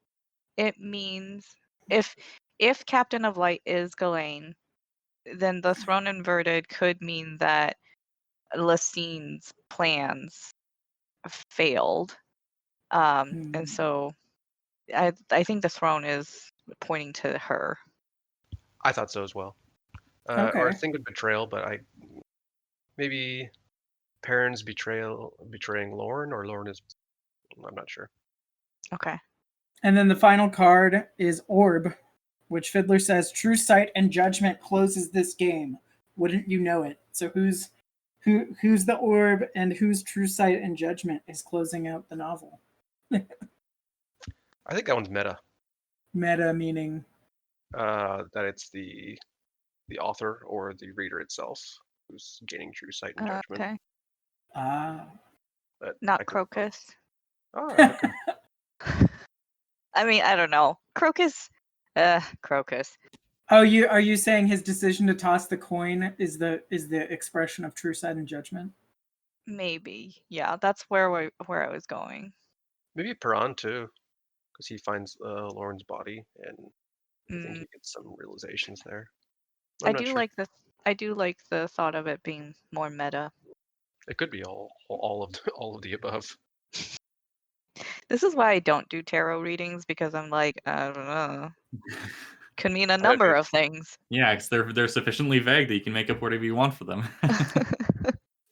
it means if Captain of Light is Ghislaine, then the throne inverted could mean that Lassine's plans failed. And so I think the throne is pointing to her. I thought so as well. Okay. Or think of betrayal, but maybe Perrin's betraying Lorne, or Lorne is, I'm not sure. Okay. And then the final card is Orb, which Fiddler says true sight and judgment closes this game. Wouldn't you know it? So who's the Orb, and whose true sight and judgment is closing out the novel? I think that one's meta. Meta meaning that it's the author or the reader itself who's gaining true sight and judgment. Okay. But not Crocus. Oh, okay. I mean, I don't know. Crocus. Crocus. Oh, are you saying his decision to toss the coin is the expression of true sight and judgment? Maybe. Yeah, that's where I was going. Maybe Perrin too, because he finds Lauren's body, and I think he gets some realizations there. I do like the thought of it being more meta. It could be all of the above. This is why I don't do tarot readings, because I'm like, I don't know. Could mean a number of things. Yeah, because they're sufficiently vague that you can make up whatever you want for them.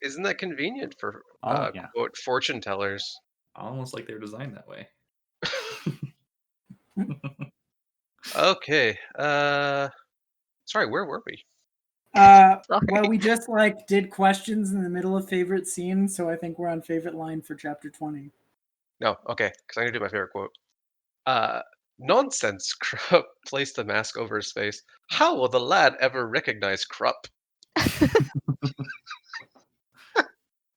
Isn't that convenient for quote fortune tellers? Almost like they're designed that way. Okay. Sorry, where were we? Well, we just did questions in the middle of favorite scene, so I think we're on favorite line for chapter 20. No, okay, because I'm gonna do my favorite quote. Nonsense, Krupp placed the mask over his face. How will the lad ever recognize Krupp?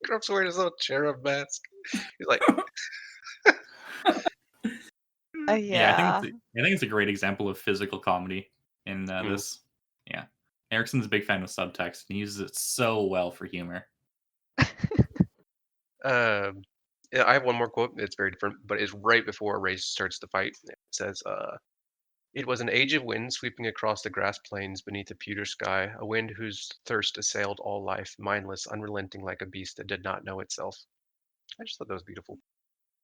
Krupp's wearing his little cherub mask. He's like, yeah. I think it's a great example of physical comedy in this. Yeah, Erikson's a big fan of subtext, and he uses it so well for humor. Yeah, I have one more quote. It's very different, but it's right before Race starts the fight. It says, "It was an age of wind sweeping across the grass plains beneath a pewter sky, a wind whose thirst assailed all life, mindless, unrelenting like a beast that did not know itself." I just thought that was beautiful.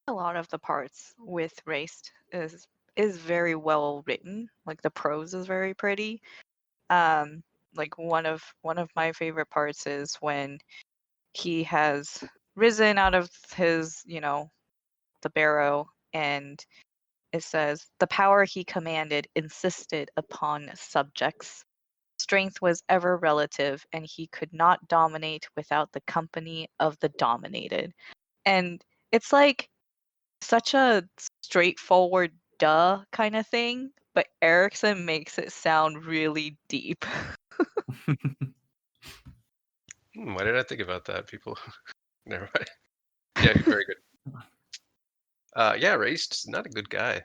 A lot of the parts with Raced is very well written. Like the prose is very pretty. Like one of my favorite parts is when he has risen out of his, the barrow, and it says, "The power he commanded insisted upon subjects. Strength was ever relative, and he could not dominate without the company of the dominated." And it's like such a straightforward duh kind of thing, but Erikson makes it sound really deep. Why did I think about that? People, never mind. Yeah, he's very good. Yeah, Raced, not a good guy.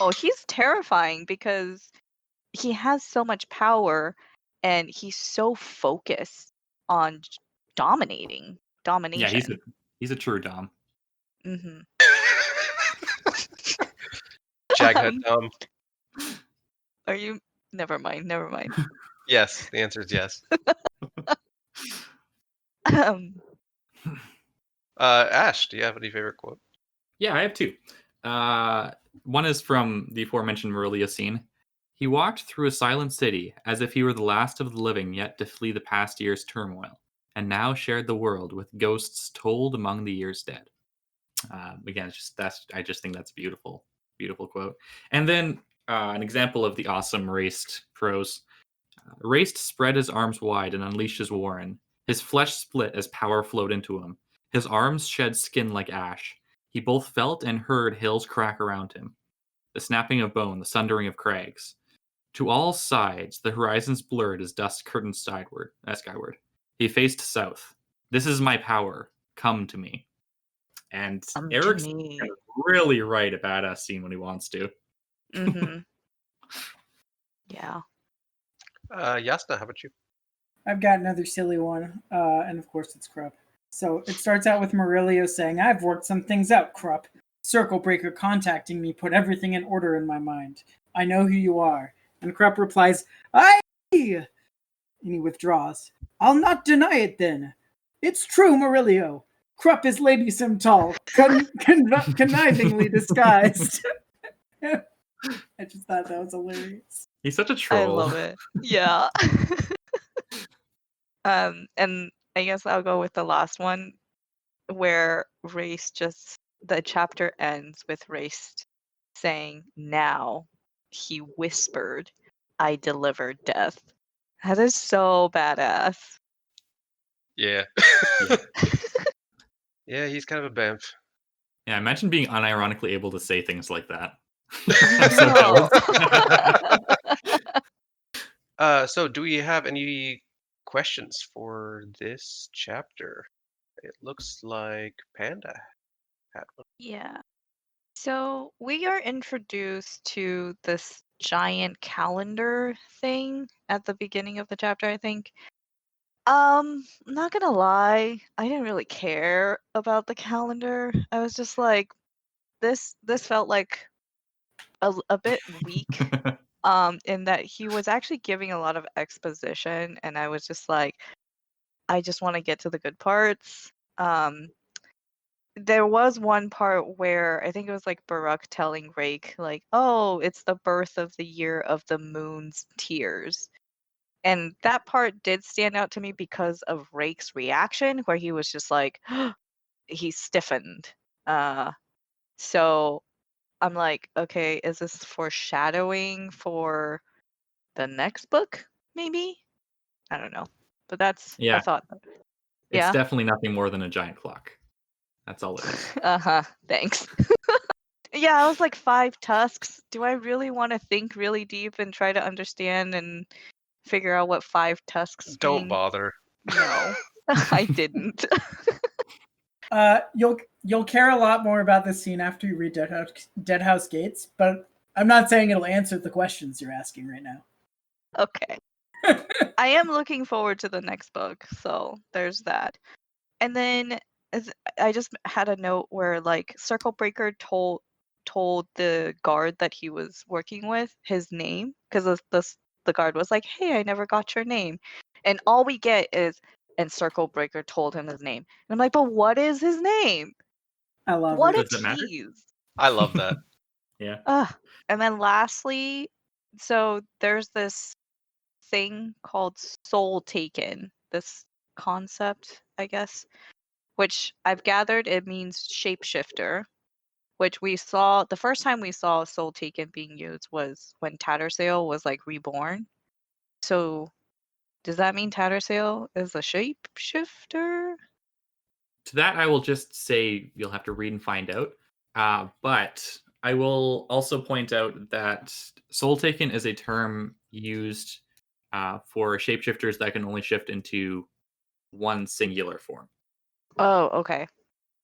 Oh, he's terrifying because he has so much power and he's so focused on Yeah, domination. he's a true dom. Mm-hmm. Jaghead Dom. Are you? Never mind. Yes, the answer is yes. Ash, do you have any favorite quote? Yeah, I have two. One is from the aforementioned Marilia scene. "He walked through a silent city as if he were the last of the living yet to flee the past year's turmoil, and now shared the world with ghosts told among the years dead." Again, I just think that's beautiful quote. And then an example of the awesome Raced prose. Raced spread his arms wide and unleashed his warren. His flesh split as power flowed into him. His arms shed skin like ash. He both felt and heard hills crack around him. The snapping of bone, the sundering of crags. To all sides, the horizons blurred as dust curtained skyward. He faced south. "This is my power. Come to me." And To Eric's me. really write a badass scene when he wants to. Mm-hmm. Yeah. Jasnah, how about you? I've got another silly one, and of course it's Krupp. So it starts out with Murillo saying, "I've worked some things out, Krupp. Circle Breaker contacting me put everything in order in my mind. I know who you are." And Krupp replies, "Aye!" And he withdraws. "I'll not deny it then. It's true, Murillo. Krupp is Lady Simtal, connivingly disguised." I just thought that was hilarious. He's such a troll. I love it. Yeah. And I guess I'll go with the last one, where the chapter ends with Race saying, "Now," he whispered, "I delivered death." That is so badass. Yeah. Yeah, he's kind of a bamf. Yeah, imagine being unironically able to say things like that. So do we have any questions for this chapter? It looks like Panda had one. Yeah. So we are introduced to this giant calendar thing at the beginning of the chapter, I think. Not gonna lie, I didn't really care about the calendar. I was just like, this felt like a bit weak. In that he was actually giving a lot of exposition, and I was just like, I just want to get to the good parts. There was one part where I think it was like Baruch telling Rake, like, "Oh, it's the birth of the year of the moon's tears." And that part did stand out to me because of Rake's reaction, where he was just like, he stiffened. So I'm like, okay, is this foreshadowing for the next book? Maybe? I don't know. But that's, Yeah. I thought, It's yeah. definitely nothing more than a giant clock. That's all it is. Thanks. Yeah, I was like, 5 tusks. Do I really want to think really deep and try to understand and figure out what 5 tusks Don't mean? bother. No, I didn't. You'll care a lot more about this scene after you read Dead House Gates, but I'm not saying it'll answer the questions you're asking right now. Okay. I am looking forward to the next book, so there's that. And then I just had a note where like Circle Breaker told the guard that he was working with his name, because the guard was like, "Hey, I never got your name," and all we get is, "And Circle Breaker told him his name," and I'm like, "But what is his name? I love What it. a Does it matter? tease!" I love that. Yeah. And then lastly, so there's this thing called Soul Taken. This concept, I guess, which I've gathered it means shapeshifter, which we saw the first time we saw Soul Taken being used was when Tattersail was like reborn. So does that mean Tattersail is a shapeshifter? To that, I will just say you'll have to read and find out. But I will also point out that Soul Taken is a term used for shapeshifters that can only shift into one singular form. Oh, okay.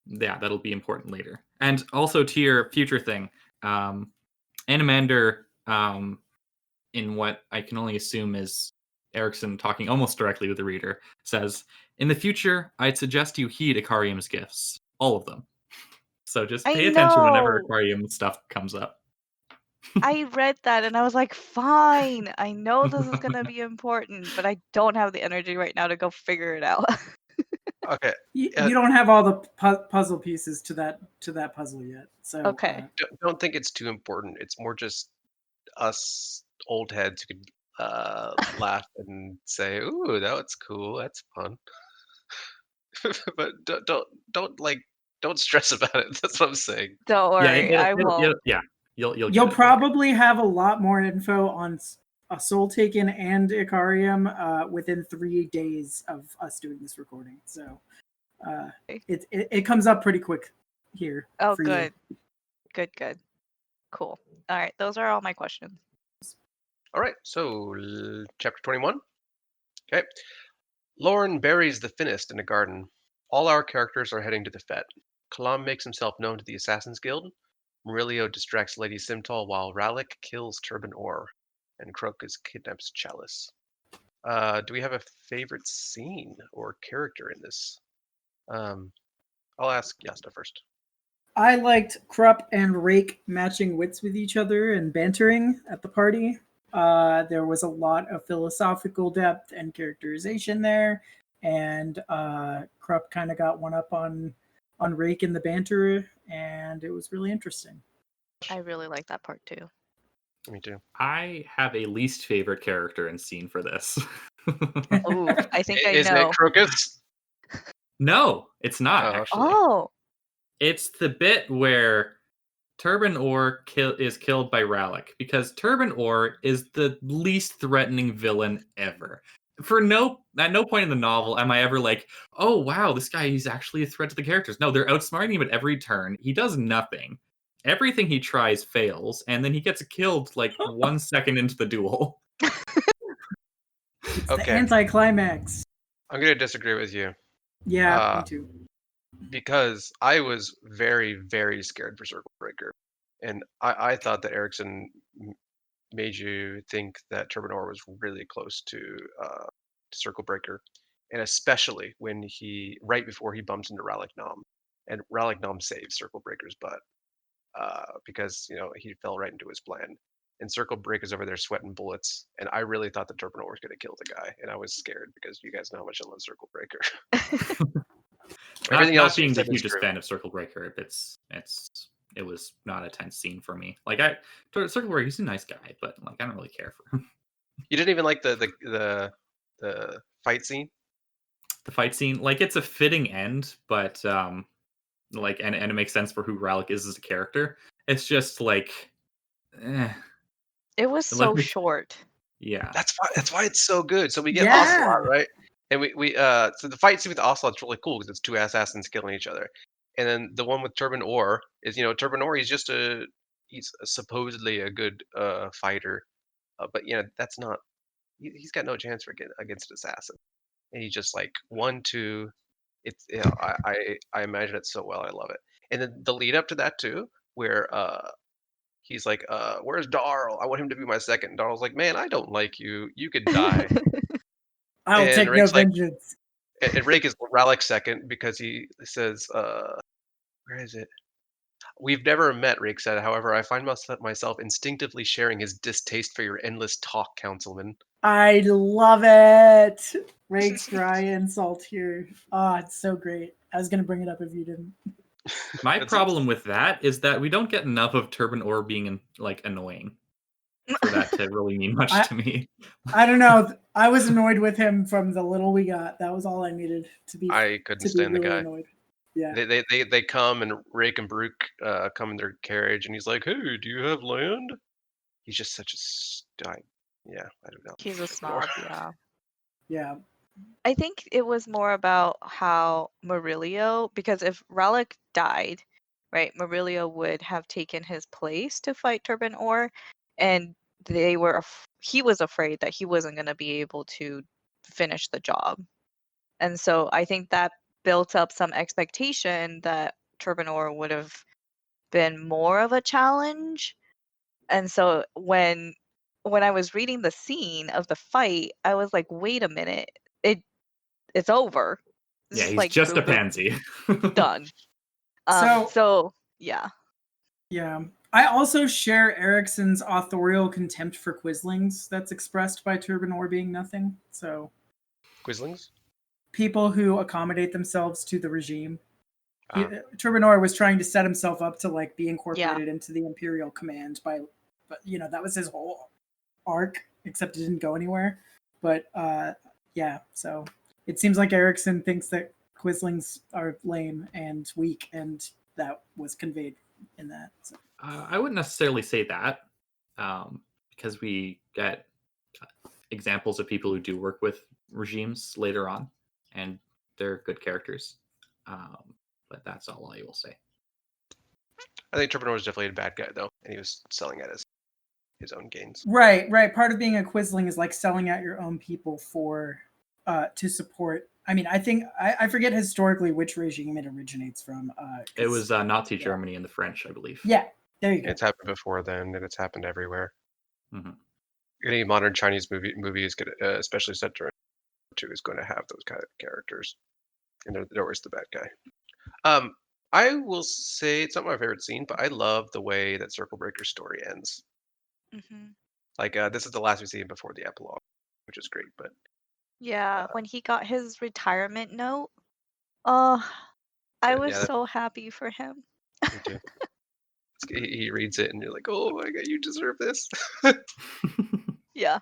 Yeah, that'll be important later. And also to your future thing, Animander, in what I can only assume is Erikson talking almost directly with the reader, says, "In the future, I'd suggest you heed Ikarium's gifts. All of them." So just I pay attention whenever know. Aquarium stuff comes up. I read that and I was like, fine, I know this is going to be important, but I don't have the energy right now to go figure it out. Okay. You don't have all the puzzle pieces to that puzzle yet. So Okay. Don't think it's too important. It's more just us old heads who could laugh and say, "Ooh, that was cool. That's fun." But don't stress about it. That's what I'm saying. Don't worry, I won't. You'll get you'll it. probably have a lot more info on a Soul Taken and Ikarium within 3 days of us doing this recording. So it comes up pretty quick here. Oh, for good. You. Good. Cool. All right, those are all my questions. All right. So chapter 21. Okay. Lauren buries the thinnest in a garden. All our characters are heading to the fete. Kalam makes himself known to the Assassins Guild. Murillo distracts Lady Simtal while Ralik kills Turban Orr, and Crocus kidnaps Chalice. Do we have a favorite scene or character in this? I'll ask Jasnah first. I liked Krupp and Rake matching wits with each other and bantering at the party. There was a lot of philosophical depth and characterization there, and Krupp kind of got one up on Rake in the banter, and it was really interesting. I really like that part too. Me too. I have a least favorite character and scene for this. Oh, I think I Isn't know. it Crocus? No, it's not Oh. actually. Oh, It's the bit where Turban Orr is killed by Ralik, because Turban Orr is the least threatening villain ever. At no point in the novel am I ever like, oh wow, this guy is actually a threat to the characters. No, they're outsmarting him at every turn. He does nothing. Everything he tries fails, and then he gets killed like 1 second into the duel. It's Okay. the anticlimax. I'm going to disagree with you. Yeah, me too. Because I was very, very scared for Circle Breaker. And I thought that Erikson made you think that Turban Orr was really close to Circle Breaker. And especially when right before he bumps into Ralik Nom. And Ralik Nom saves Circle Breaker's butt because, he fell right into his plan. And Circle Breaker's over there sweating bullets. And I really thought that Turban Orr was going to kill the guy. And I was scared because you guys know how much I love Circle Breaker. Everything not else being the you said is hugest true. fan of Circle Breaker, it was not a tense scene for me. Like Circle Breaker, he's a nice guy, but like I don't really care for him. You didn't even like the fight scene? The fight scene, like it's a fitting end, but like and it makes sense for who Ralik is as a character. It's just like it was so short. Yeah. That's why it's so good. So we get Yeah. Ocelot, right? And we so the fight scene with Ocelot's really cool because it's two assassins killing each other. And then the one with Turban Orr is, Turban Orr, he's supposedly a good fighter. But that's not he's got no chance against an assassin. And he's just like 1-2. It's I imagine it so well. I love it. And then the lead up to that too, where he's like, where's Darl? I want him to be my second. Darl's like, man, I don't like you. You could die. I'll And take no Rick's like, vengeance. And Rake is Ralik's second because he says, where is it? We've never met, Rake said. However, I find myself instinctively sharing his distaste for your endless talk, Councilman. I love it. Rake's dry insult here. Oh, it's so great. I was gonna bring it up if you didn't. My problem with that is that we don't get enough of Turban Orr being like annoying for that to really mean much to me. I don't know. I was annoyed with him from the little we got. That was all I needed to be. I couldn't stand really the guy. Annoyed. Yeah. They come and Rake and Baruch come in their carriage and he's like, "Hey, do you have land?" He's just such a yeah, I don't know. He's a snob, yeah. Yeah. I think it was more about how Murillo, because if Ralik died, right, Murillo would have taken his place to fight Turban Orr, and he was afraid that he wasn't going to be able to finish the job. And so I think that built up some expectation that Turban Orr would have been more of a challenge. And so when I was reading the scene of the fight, I was like, wait a minute, it's over. Yeah, he's just a pansy. Done. So yeah. Yeah. I also share Erikson's authorial contempt for Quislings that's expressed by Turban Orr being nothing. So Quislings? People who accommodate themselves to the regime. Turban Orr was trying to set himself up to like be incorporated into the Imperial command but that was his whole arc, except it didn't go anywhere. But yeah, so it seems like Erikson thinks that Quislings are lame and weak, and that was conveyed in that. So. I wouldn't necessarily say that, because we get examples of people who do work with regimes later on, and they're good characters. But that's all I will say. I think Turban Orr was definitely a bad guy, though, and he was selling at his own gains. Right. Part of being a Quisling is like selling out your own people for to support. I mean, I think I forget historically which regime it originates from. It was Nazi Germany and the French, I believe. Yeah, there you go. It's happened before then, and it's happened everywhere. Mm-hmm. Any modern Chinese movie is going to, especially set to, is going to have those kind of characters, and they're always the bad guy. I will say it's not my favorite scene, but I love the way that Circle Breaker's story ends. Mm-hmm. Like this is the last we see him before the epilogue, which is great. But yeah, when he got his retirement note, I was so happy for him. Me too. He reads it, and you're like, "Oh my god, you deserve this." Yeah.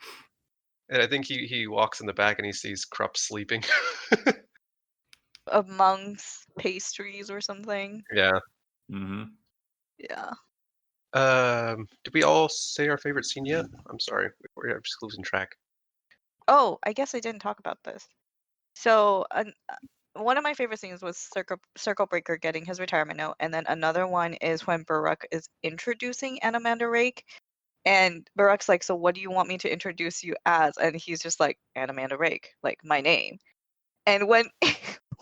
And I think he walks in the back and he sees Krupp sleeping amongst pastries or something. Yeah. Mm-hmm. Yeah. Did we all say our favorite scene yet? I'm sorry, we're just losing track. Oh, I guess I didn't talk about this. So one of my favorite scenes was Circle Breaker getting his retirement note, and then another one is when Baruch is introducing Anamanda Rake, and Baruch's like, "So what do you want me to introduce you as?" And he's just like, "Anamanda Rake, like my name." And when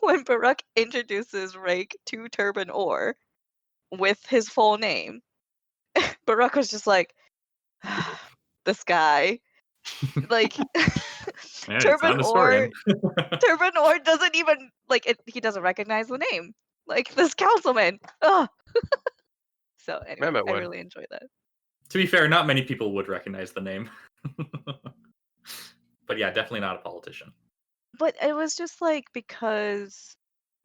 when Baruch introduces Rake to Turban Orr with his full name, Baruch was just like, "This guy." Like Turban Orr doesn't even he doesn't recognize the name. Like this councilman. Ugh. So anyway, I really enjoy that. To be fair, not many people would recognize the name. But yeah, definitely not a politician. But it was just like because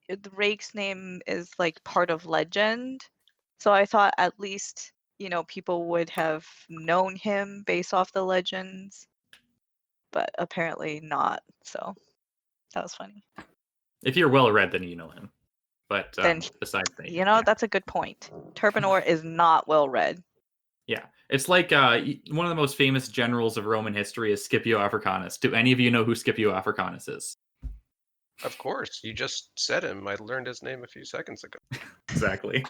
the Rake's name is like part of legend. So I thought at least, people would have known him based off the legends. But apparently not. So that was funny. If you're well read, then you know him. But then besides that, that's a good point. Turban Orr is not well read. Yeah, it's like one of the most famous generals of Roman history is Scipio Africanus. Do any of you know who Scipio Africanus is? Of course, you just said him. I learned his name a few seconds ago. Exactly.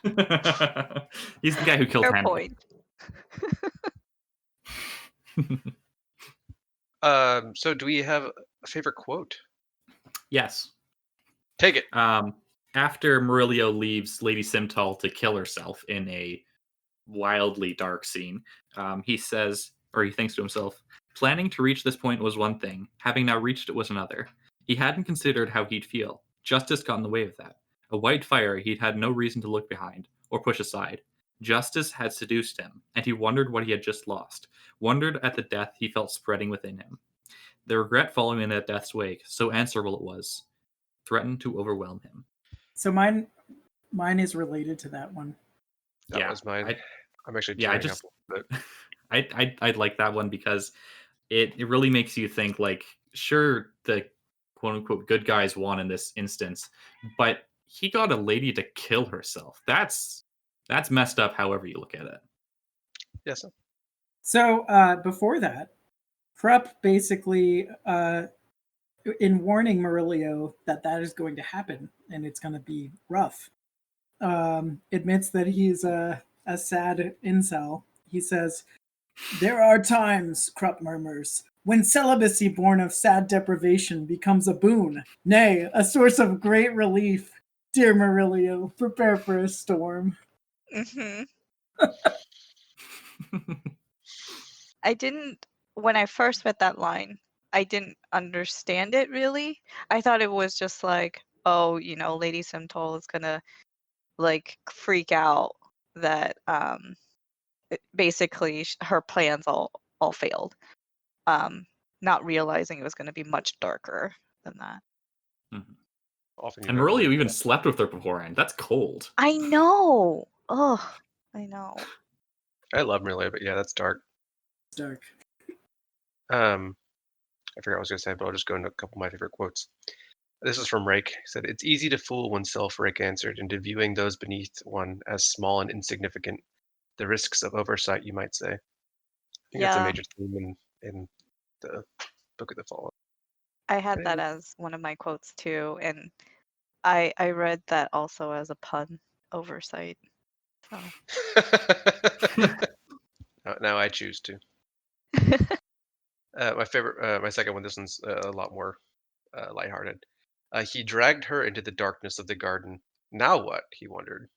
He's the guy who killed Hannibal. Point. So do we have a favorite quote? Yes. Take it. After Murillo leaves Lady Simtal to kill herself in a wildly dark scene, he says, or he thinks to himself, "Planning to reach this point was one thing. Having now reached it was another. He hadn't considered how he'd feel. Justice got in the way of that. A white fire he'd had no reason to look behind or push aside. Justice had seduced him, and he wondered what he had just lost, wondered at the death he felt spreading within him. The regret following in that death's wake, so answerable it was, threatened to overwhelm him. So mine is related to that one. That was mine. I'm actually tearing up a little bit. I like that one because it really makes you think, like, sure, the quote-unquote good guys won in this instance, but he got a lady to kill herself. That's messed up however you look at it. Yes. So before that, Krupp basically, in warning Murillo that is going to happen and it's going to be rough, admits that he's a sad incel. He says, "There are times," Krupp murmurs, "when celibacy born of sad deprivation becomes a boon, nay, a source of great relief. Dear Murillo, prepare for a storm." Mm-hmm. When I first read that line, I didn't understand it really. I thought it was just like, oh, Lady Simtol is gonna like freak out that basically her plans all failed. Not realizing it was gonna be much darker than that. Mm-hmm. And Murillo even slept with her beforehand. That's cold. I know. Oh, I know. I love Murillo, but yeah, that's dark. It's dark. I forgot what I was going to say, but I'll just go into a couple of my favorite quotes. This is from Rake. He said, "It's easy to fool oneself," Rake answered, "into viewing those beneath one as small and insignificant. The risks of oversight, you might say." I think that's a major theme in the book of the Fallen. I had that as one of my quotes too, and I read that also as a pun, oversight. So. Now I choose to. My favorite, my second one. This one's a lot more lighthearted. He dragged her into the darkness of the garden. Now what? He wondered.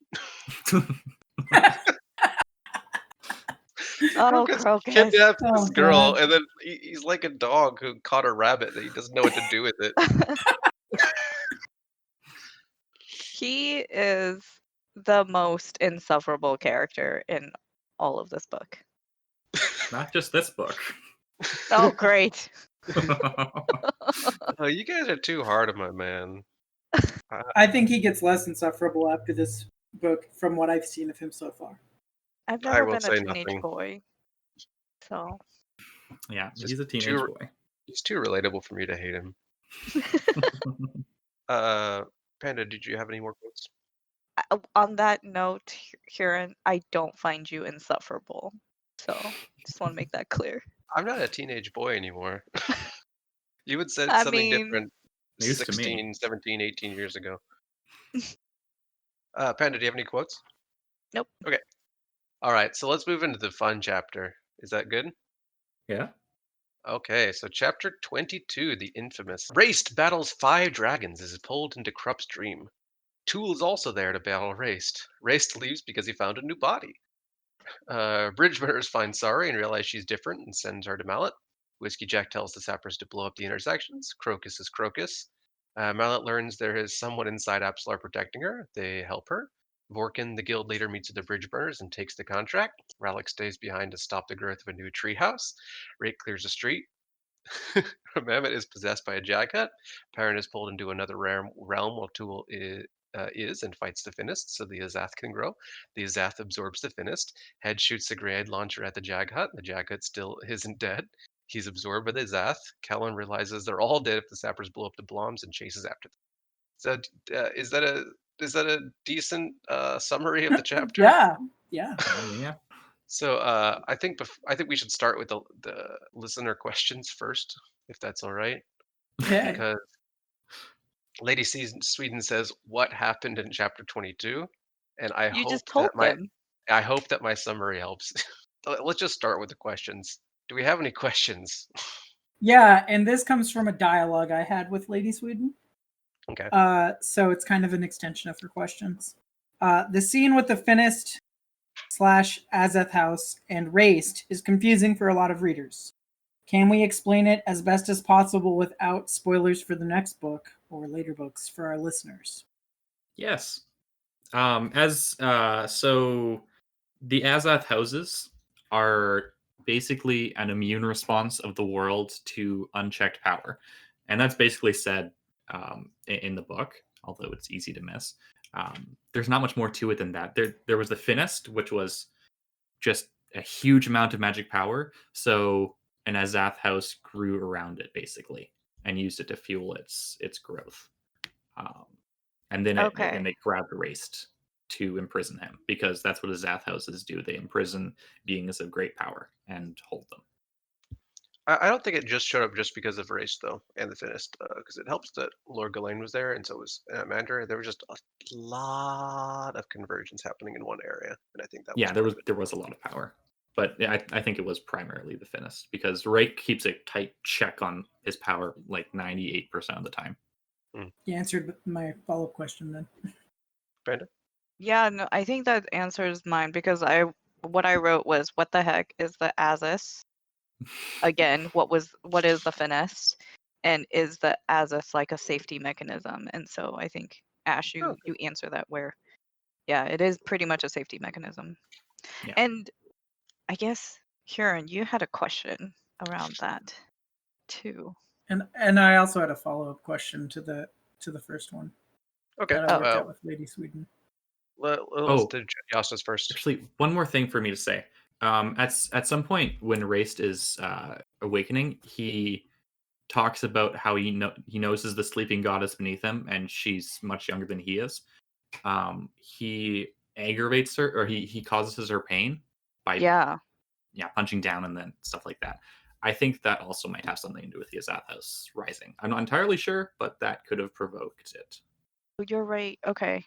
Oh, Crocus. Kidnapped this girl, and then he's like a dog who caught a rabbit that he doesn't know what to do with it. He is the most insufferable character in all of this book. Not just this book. Oh, great. Oh, you guys are too hard on my man. I think he gets less insufferable after this book from what I've seen of him so far. I've never been a teenage boy. So. Yeah, he's a teenage boy. He's too relatable for me to hate him. Panda, did you have any more quotes? On that note, Huron, I don't find you insufferable. So, just want to make that clear. I'm not a teenage boy anymore. You would say something different 16, 17, 18 years ago. Panda, do you have any quotes? Nope. Okay. All right, so let's move into the fun chapter. Is that good? Yeah. Okay, so chapter 22, the infamous. Raced battles 5 dragons as is pulled into Krupp's dream. Tool is also there to battle Raced. Raced leaves because he found a new body. Bridgeburners find Sari and realize she's different and sends her to Mallet. Whiskey Jack tells the sappers to blow up the intersections. Crocus is Crocus. Mallet learns there is someone inside Apsalar protecting her. They help her. Vorkin, the guild leader, meets with the Bridgeburners and takes the contract. Rallick stays behind to stop the growth of a new treehouse. Rake clears the street. Mammoth is possessed by a jaghut. Perrin is pulled into another realm while Tool is and fights the Finnist so the Azath can grow. The Azath absorbs the Finnist. Head shoots the grenade launcher at the jaghut. The jaghut still isn't dead. He's absorbed by the Azath. Kellen realizes they're all dead if the sappers blow up the Bloms and chases after them. So is that a decent summary of the chapter? Yeah. Yeah. So I think we should start with the listener questions first, if that's all right. Okay. Because Lady Sweden says, "What happened in chapter 22?" And I hope that my summary helps. Let's just start with the questions. Do we have any questions? Yeah, and this comes from a dialogue I had with Lady Sweden. Okay. So it's kind of an extension of her questions. The scene with the Finnist / Azeth house and Raced is confusing for a lot of readers. Can we explain it as best as possible without spoilers for the next book or later books for our listeners? Yes. So the Azath houses are basically an immune response of the world to unchecked power, and that's basically said in the book. Although it's easy to miss, there's not much more to it than that. There was the Finnest, which was just a huge amount of magic power. So an Azath house grew around it basically and used it to fuel its growth. And then Okay. they grabbed Erased to imprison him because that's what Azath houses do. They imprison beings of great power and hold them. I don't think it just showed up just because of race, though, and the Finnest, because it helps that Lord Gawain was there, and so was Mandra. There was just a lot of convergence happening in one area, and I think that Yeah, was part of it. there was a lot of power, but I think it was primarily the Finnest because Rake keeps a tight check on his power like 98% of the time. You answered my follow-up question then. Panda? Yeah, no, I think that answers mine because what I wrote was, what the heck is the Azis? Again, what is the Finnest? And is the Azis like a safety mechanism? And so I think, Ash, you answer that where, yeah, it is pretty much a safety mechanism. Yeah. And I guess, Huron, you had a question around that too. And I also had a follow-up question to the first one Okay. that I worked out with Lady Sweden. Let's do Jasnah's first. Actually, one more thing for me to say. At some point when Erased is awakening, he talks about how he knows the sleeping goddess beneath him, and she's much younger than he is. He aggravates her, or he causes her pain by punching down and then stuff like that. I think that also might have something to do with the Azath House rising. I'm not entirely sure, but that could have provoked it. You're right. Okay.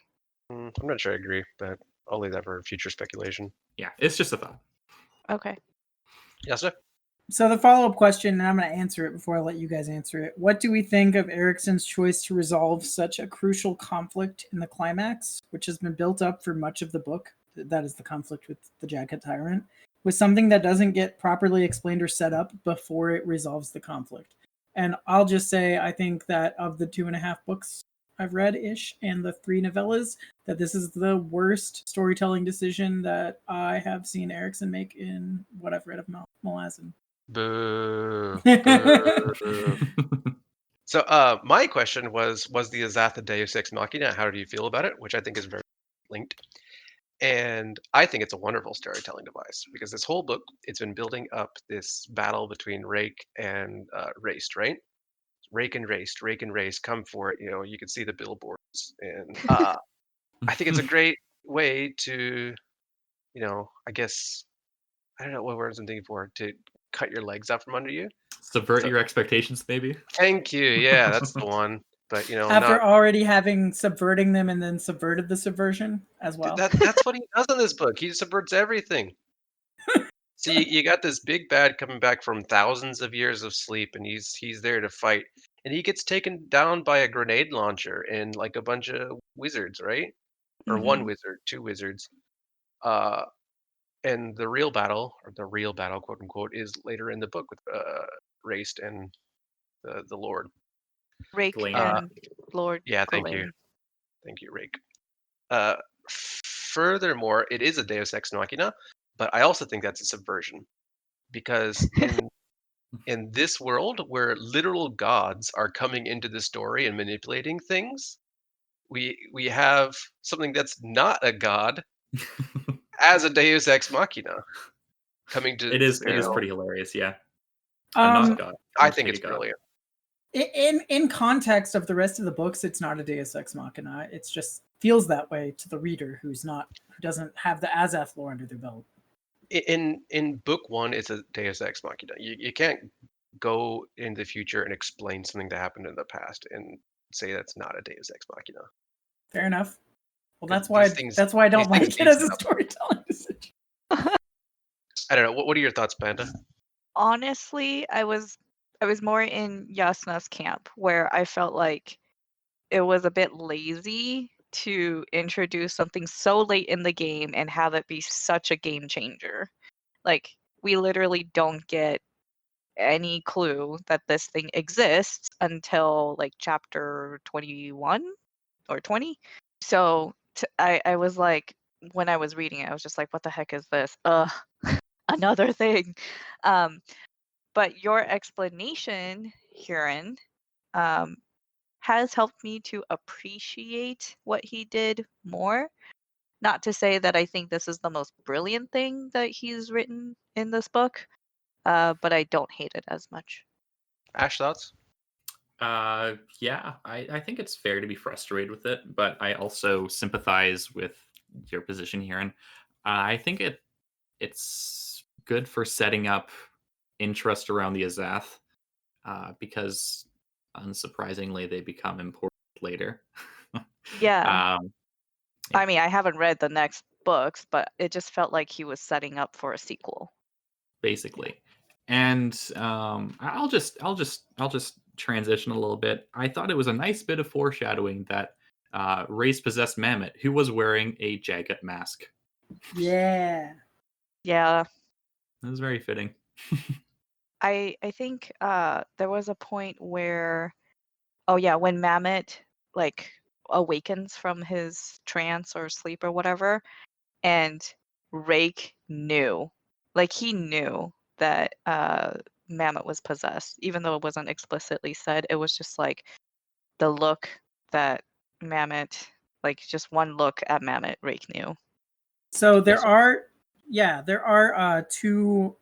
I'm not sure I agree, but I'll leave that for future speculation. Yeah, it's just a thought. Okay. Jasnah? So the follow-up question, and I'm going to answer it before I let you guys answer it. What do we think of Erikson's choice to resolve such a crucial conflict in the climax, which has been built up for much of the book? That is the conflict with the Jagged Tyrant, with something that doesn't get properly explained or set up before it resolves the conflict. And I'll just say, I think that of the 2.5 books I've read-ish and the 3 novellas, that this is the worst storytelling decision that I have seen Erikson make in what I've read of Malazan. Boo. Boo. So my question was the Azath a Deus Ex Machina? How do you feel about it? Which I think is very linked. And I think it's a wonderful storytelling device because this whole book, it's been building up this battle between Rake and Raced, right? Rake and Raced, come for it. You know, you can see the billboards. And I think it's a great way to, you know, I guess, I don't know what words I'm thinking for, to cut your legs out from under you. Subvert your expectations, maybe. Thank you. Yeah, that's the one. But you know, after already having subverting them and then subverted the subversion as well. That's what he does in this book. He subverts everything. So you got this big bad coming back from thousands of years of sleep, and he's there to fight, and he gets taken down by a grenade launcher and like a bunch of wizards, right? Or one wizard, 2 wizards. And the real battle, quote unquote, is later in the book with Raced and the Lord. Rake and Lord. Yeah, thank you, Rake. Furthermore, it is a Deus Ex Machina, but I also think that's a subversion because in this world where literal gods are coming into the story and manipulating things, we have something that's not a god as a Deus Ex Machina coming to. It is pretty hilarious, yeah. I think it's brilliant. In context of the rest of the books, it's not a Deus Ex Machina. It's just feels that way to the reader who doesn't have the Azath lore under their belt. In book 1, it's a Deus Ex Machina. You can't go in the future and explain something that happened in the past and say that's not a Deus Ex Machina. Fair enough. Well, that's why I don't like it as a storytelling decision. I don't know. What are your thoughts, Panda? Honestly, I was more in Jasnah's camp where I felt like it was a bit lazy to introduce something so late in the game and have it be such a game changer. Like, we literally don't get any clue that this thing exists until like chapter 21 or 20. So I was like, when I was reading it, I was just like, what the heck is this? Another thing. But your explanation, Hurin, has helped me to appreciate what he did more. Not to say that I think this is the most brilliant thing that he's written in this book, but I don't hate it as much. Ash, thoughts? Yeah, I think it's fair to be frustrated with it, but I also sympathize with your position here, and I think it's good for setting up interest around the Azath, because unsurprisingly they become important later. Yeah. um, I mean, I haven't read the next books, but it just felt like he was setting up for a sequel. basically. And I'll just transition a little bit. I thought it was a nice bit of foreshadowing that Race possessed Mammoth, who was wearing a Jagat mask. Yeah. Yeah. It was very fitting. I think there was a point where, oh yeah, when Mammoth like awakens from his trance or sleep or whatever, and Rake knew, like he knew that Mammoth was possessed, even though it wasn't explicitly said. It was just like the look that Mammoth, like just one look at Mammoth, Rake knew. So there are 2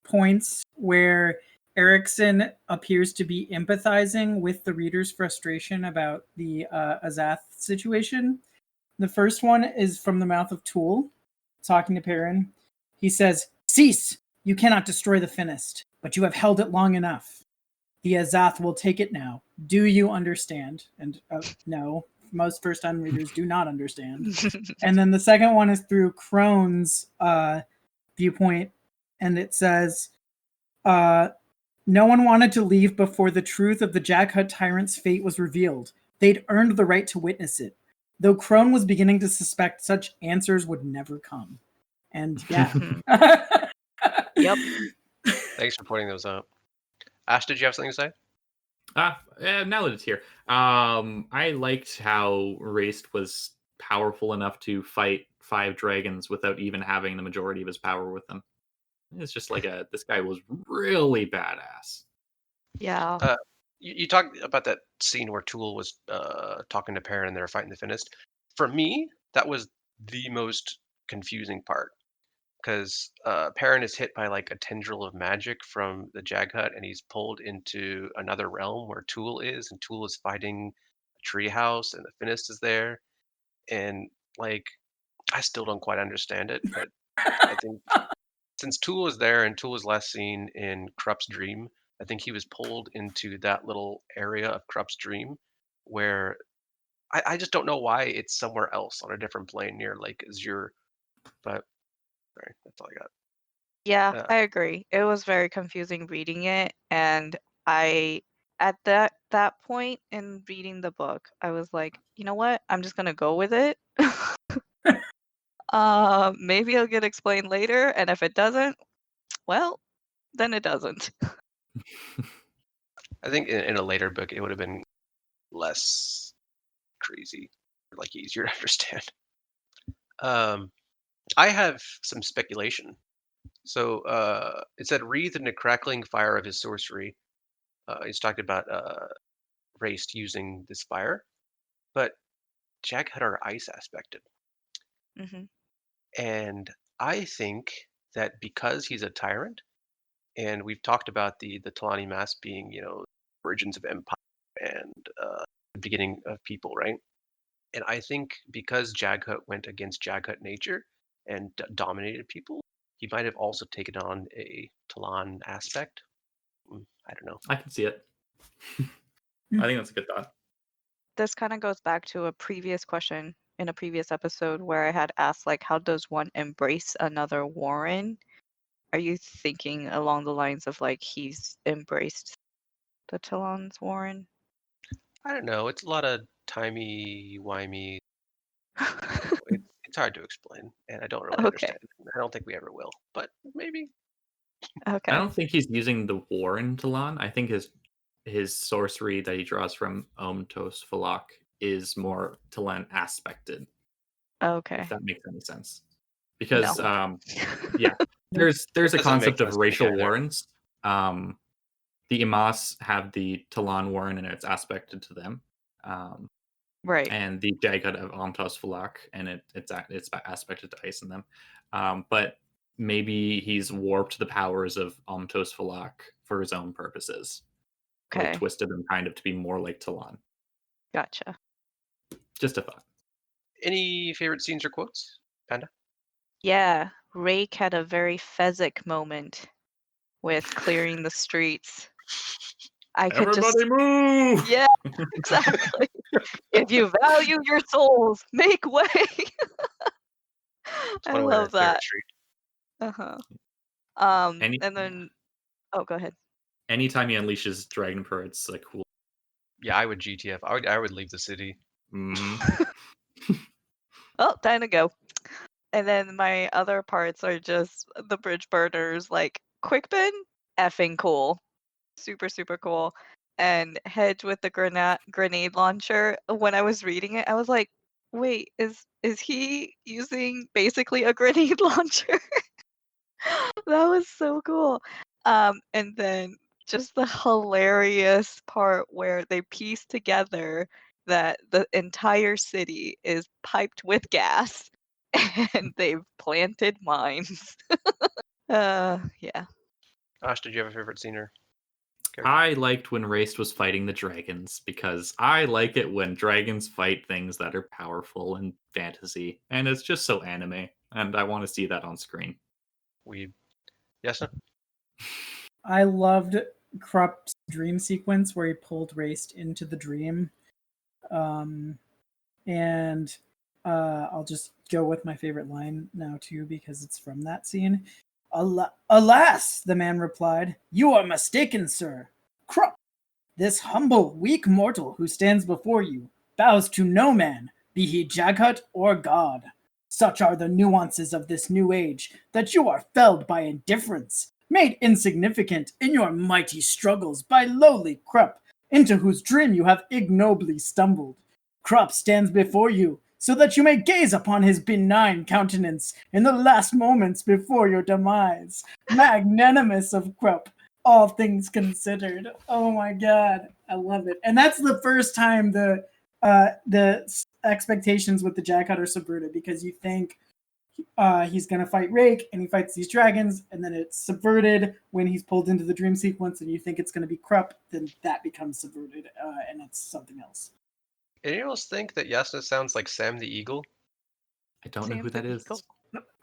points where Erikson appears to be empathizing with the reader's frustration about the Azath situation. The first one is from the mouth of Tool, talking to Perrin. He says, "Cease! You cannot destroy the Finnest, but you have held it long enough. The Azath will take it now. Do you understand?" And no, most first-time readers do not understand. And then the second one is through Crone's viewpoint, and it says, no one wanted to leave before the truth of the Jaghut tyrant's fate was revealed. They'd earned the right to witness it, though Crone was beginning to suspect such answers would never come. And yeah. Yep. Thanks for pointing those out. Ash, did you have something to say? Now that it's here, I liked how Raced was powerful enough to fight 5 dragons without even having the majority of his power with him. It's just like this guy was really badass. Yeah. You talked about that scene where Tool was talking to Perrin and they were fighting the Finnest. For me, that was the most confusing part because Perrin is hit by like a tendril of magic from the Jaghut, and he's pulled into another realm where Tool is, and Tool is fighting a treehouse, and the Finnest is there, and like I still don't quite understand it, but I think since Tool is there and Tool was last seen in Krupp's dream, I think he was pulled into that little area of Krupp's dream where I just don't know why it's somewhere else on a different plane near Lake Azure. But sorry, that's all I got. Yeah, Uh, I agree. It was very confusing reading it, and I at that point in reading the book, I was like, you know what? I'm just gonna go with it. Maybe it'll get explained later, and if it doesn't, well, then it doesn't. I think in a later book it would have been less crazy, like easier to understand. I have some speculation. So it said, wreathed in the crackling fire of his sorcery. He's talking about Raced using this fire, but Jack had our ice aspected. Hmm. And I think that because he's a tyrant, and we've talked about the Talani Mass being, origins of empire and the beginning of people, right? And I think because Jaghut went against Jaghut nature and dominated people, he might have also taken on a Talan aspect. I don't know. I can see it. I think that's a good thought. This kind of goes back to a previous question in a previous episode where I had asked, like, how does one embrace another Warren? Are you thinking along the lines of like he's embraced the Talon's Warren? I don't know. It's a lot of timey-wimey. It's hard to explain, and I don't really Okay. understand. I don't think we ever will, but maybe. Okay. I don't think he's using the war in Talon. I think his sorcery that he draws from Tos Falak is more Talon aspected, Okay. if that makes any sense. No. Because yeah, there's a doesn't make concept of sense to me racial either. warrens. The Imas have the Talon warren and it's aspected to them. Right. And the Jagged of Tos Falak, and it's aspected to ice in them. But maybe he's warped the powers of Tos Falak for his own purposes. Okay. Like twisted them kind of to be more like Talon. Gotcha. Just a thought. Any favorite scenes or quotes, Panda? Yeah, Rake had a very Fezzik moment with clearing the streets. I could Everybody move! Yeah, exactly. If you value your souls, make way. I One of my love favorite that. street. Uh-huh. Any- And then oh, go ahead. Anytime he unleashes Dragon Purr, it's like cool. Yeah, I would GTF. I would leave the city. Mhm. Oh, time to go. And then my other parts are just the bridge burners, like Quickbin, effing cool. Super, super cool. And Hedge with the grenade launcher. When I was reading it, I was like, wait, is he using basically a grenade launcher? That was so cool. And then just the hilarious part where they piece together that the entire city is piped with gas and they've planted mines. Yeah. Ash, did you have a favorite scene or character? I liked when Raced was fighting the dragons because I like it when dragons fight things that are powerful in fantasy, and it's just so anime, and I want to see that on screen. Yes, no? I loved Krupp's dream sequence where he pulled Raced into the dream. And I'll just go with my favorite line now, too, because it's from that scene. Alas, the man replied, you are mistaken, sir. Krupp, this humble, weak mortal who stands before you, bows to no man, be he Jaghut or God. Such are the nuances of this new age, that you are felled by indifference, made insignificant in your mighty struggles by lowly Krupp, into whose dream you have ignobly stumbled. Krupp stands before you, so that you may gaze upon his benign countenance in the last moments before your demise. Magnanimous of Krupp, all things considered. Oh my god, I love it. And that's the first time the expectations with the Jaghut are subverted, because you think he's gonna fight Rake and he fights these dragons, and then it's subverted when he's pulled into the dream sequence and you think it's gonna be Krupp, then that becomes subverted and it's something else. Anyone else think that Jasnah sounds like Sam the Eagle? I don't know Sam who that the is. Eagle.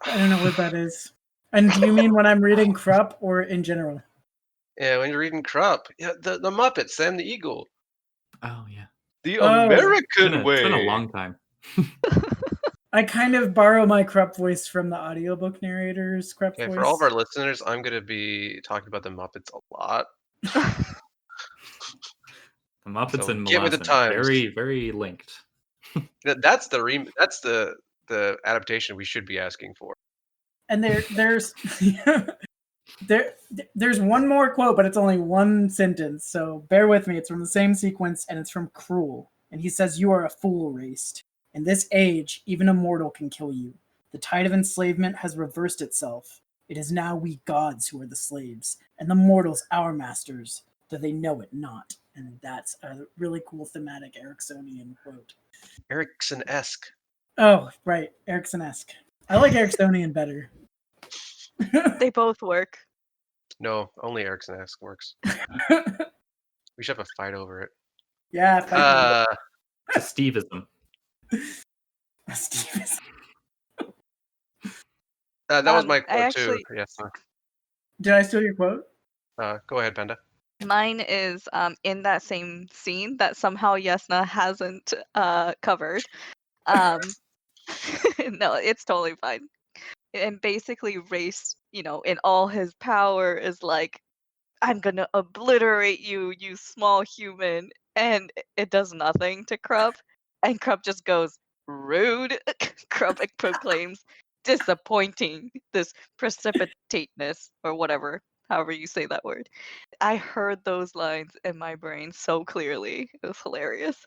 I don't know what that is. And do you mean when I'm reading Krupp or in general? Yeah, when you're reading Krupp. Yeah, the Muppet, Sam the Eagle. Oh yeah, The Oh. American way. it's been a long time. I kind of borrow my Krupp voice from the audiobook narrator's Krupp Okay, voice. for all of our listeners, I'm going to be talking about the Muppets a lot. The Muppets So and give me the Malazan, times. very, very linked. That's the adaptation we should be asking for. And there's there's one more quote, but it's only one sentence, so bear with me. It's from the same sequence, and it's from Cruel. And he says, you are a fool, Raced. In this age, even a mortal can kill you. The tide of enslavement has reversed itself. It is now we gods who are the slaves, and the mortals our masters, though they know it not. And that's a really cool thematic Eriksonian quote. Erikson-esque. Oh, right, Erikson-esque. I like Eriksonian better. They both work. No, only Erikson-esque works. We should have a fight over it. Yeah, fight It's a Steveism. Steve is- That was my I quote actually- too. Yes. Did I steal your quote? Go ahead, Panda. Mine is in that same scene that somehow Jasnah hasn't covered. No, it's totally fine. And basically Race, in all his power is like, I'm gonna obliterate you, you small human. And it does nothing to Krupp. And Krupp just goes, rude. Krupp proclaims, disappointing, this precipitateness, or whatever, however you say that word. I heard those lines in my brain so clearly. It was hilarious.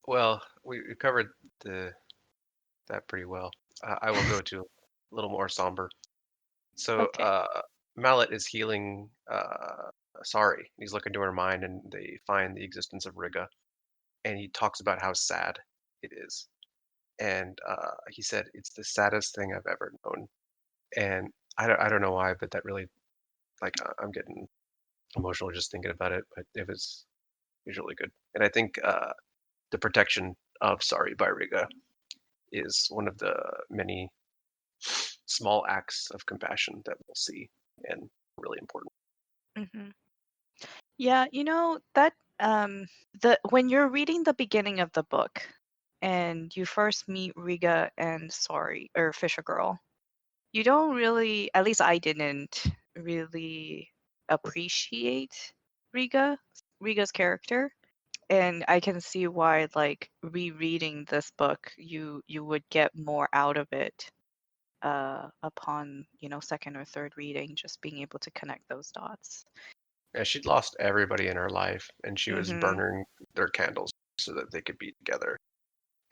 Well, we covered that pretty well. I will go to a little more somber. So Okay. Mallet is healing Sorry. He's looking to her mind, and they find the existence of Riga, and he talks about how sad it is. And he said it's the saddest thing I've ever known. And I don't know why, but that really, like, I'm getting emotional just thinking about it. But it was really good, and I think the protection of Sorry by Riga is one of the many small acts of compassion that we'll see, and really important. hmm Yeah, that the when you're reading the beginning of the book and you first meet Riga and Sorry or Fisher Girl, you don't really, at least I didn't really appreciate Riga's character. And I can see why, like, rereading this book, you would get more out of it upon, second or third reading, just being able to connect those dots. Yeah, she'd lost everybody in her life, and she was Mm-hmm. burning their candles so that they could be together.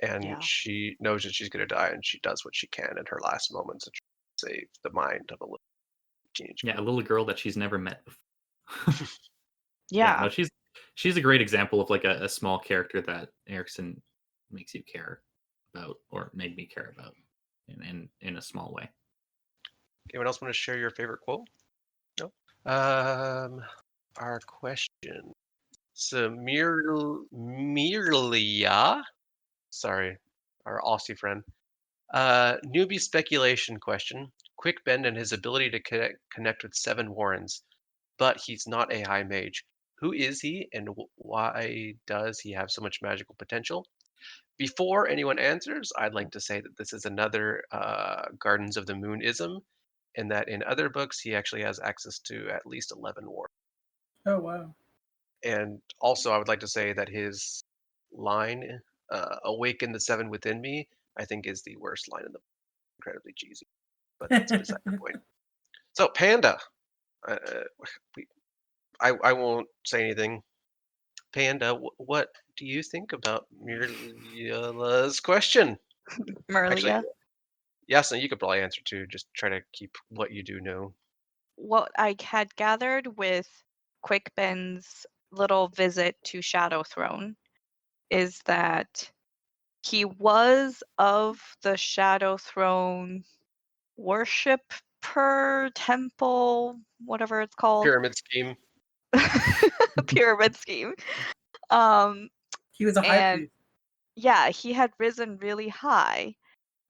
And Yeah. she knows that she's going to die, and she does what she can in her last moments to try to save the mind of a little teenage Yeah, a girl. little girl that she's never met before. Yeah, Yeah. no, she's a great example of like a small character that Erikson makes you care about, or made me care about in a small way. Anyone else want to share your favorite quote? No. Our question. So Mirlia, sorry, our Aussie friend. Newbie speculation question. Quick Bend and his ability to connect with 7 Warrens, but he's not a high mage. Who is he, and why does he have so much magical potential? Before anyone answers, I'd like to say that this is another Gardens of the Moon ism, and that in other books he actually has access to at least 11 Warrens. Oh wow. And also, I would like to say that his line, "Awaken the 7 within me," I think is the worst line in the book. Incredibly cheesy, but that's beside the point. So, Panda, uh, we, I won't say anything. Panda, what do you think about Muriela's question? Actually, Merlia. Yasna, you could probably answer too. Just try to keep what you do know. What I had gathered with Quick Ben's little visit to Shadow Throne is that he was of the Shadow Throne worship per temple, whatever it's called, Pyramid scheme. pyramid scheme. Um, He was a high and priest. yeah, he had risen really high,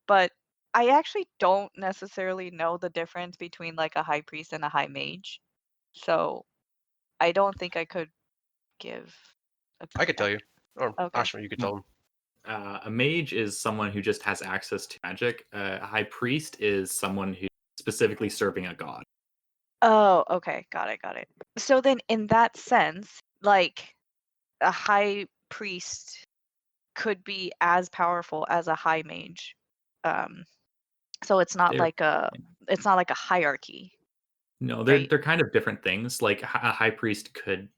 but I actually don't necessarily know the difference between like a high priest and a high mage. So I don't think I could give a I could tell correct. you. Or Okay. Ashma, you could tell him. A mage is someone who just has access to magic. A high priest is someone who's specifically serving a god. Oh, okay. Got it. Got it. So then, in that sense, like a high priest could be as powerful as a high mage. Um, so They're it's not like a hierarchy, no, right? they're kind of different things. Like a high priest could,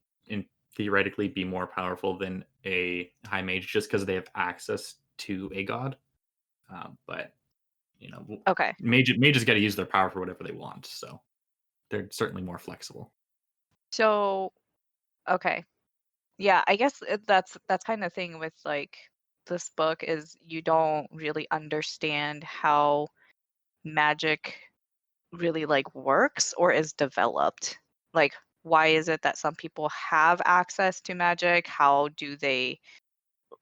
theoretically, be more powerful than a high mage just because they have access to a god. But you know, Okay. mages got to use their power for whatever they want, so they're certainly more flexible. So okay. Yeah, I guess that's kind of thing with like this book is you don't really understand how magic really like works or is developed. Like why is it that some people have access to magic?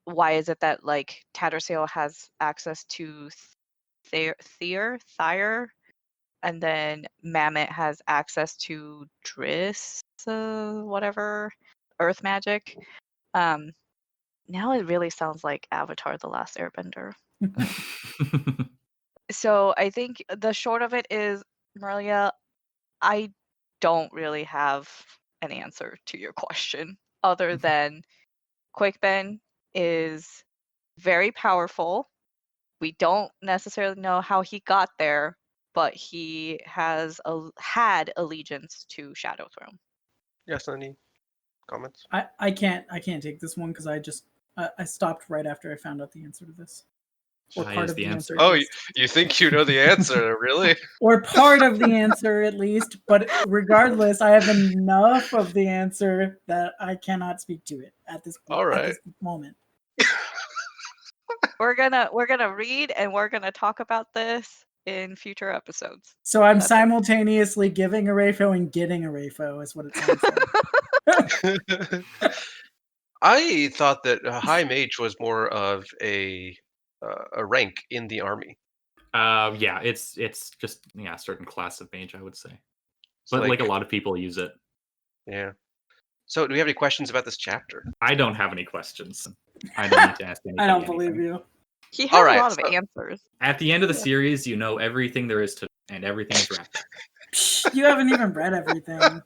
Why is it that like Tattersail has access to Thyre, and then Mammoth has access to Driss, whatever, earth magic. Um, Now it really sounds like Avatar: The Last Airbender. But so I think the short of it is, Maria, I don't really have an answer to your question other than Quickben is very powerful. We don't necessarily know how he got there, but he has had allegiance to Shadow Throne. Yes, any comments? I can't take this one because I stopped right after I found out the answer to this. Or That part is of the the answer. answer. Oh, at least. you think you know the answer, really? Or part of the answer at least. But regardless, I have enough of the answer that I cannot speak to it at this All right. at this moment. We're gonna read and we're gonna talk about this in future episodes. So I'm That's it. simultaneously giving a Rafo and getting a Rafo is what it sounds like. I thought that High Mage was more of a rank in the army. Yeah, it's just a certain class of mage, I would say. So, But like a lot of people use it. Yeah. So, do we have any questions about this chapter? I don't have any questions. I don't need to ask anybody. I don't believe anything. you. He has All a right, lot of so- answers. At the end of the series, you know everything there is to, and everything is wrapped up. Psh, you haven't even read everything.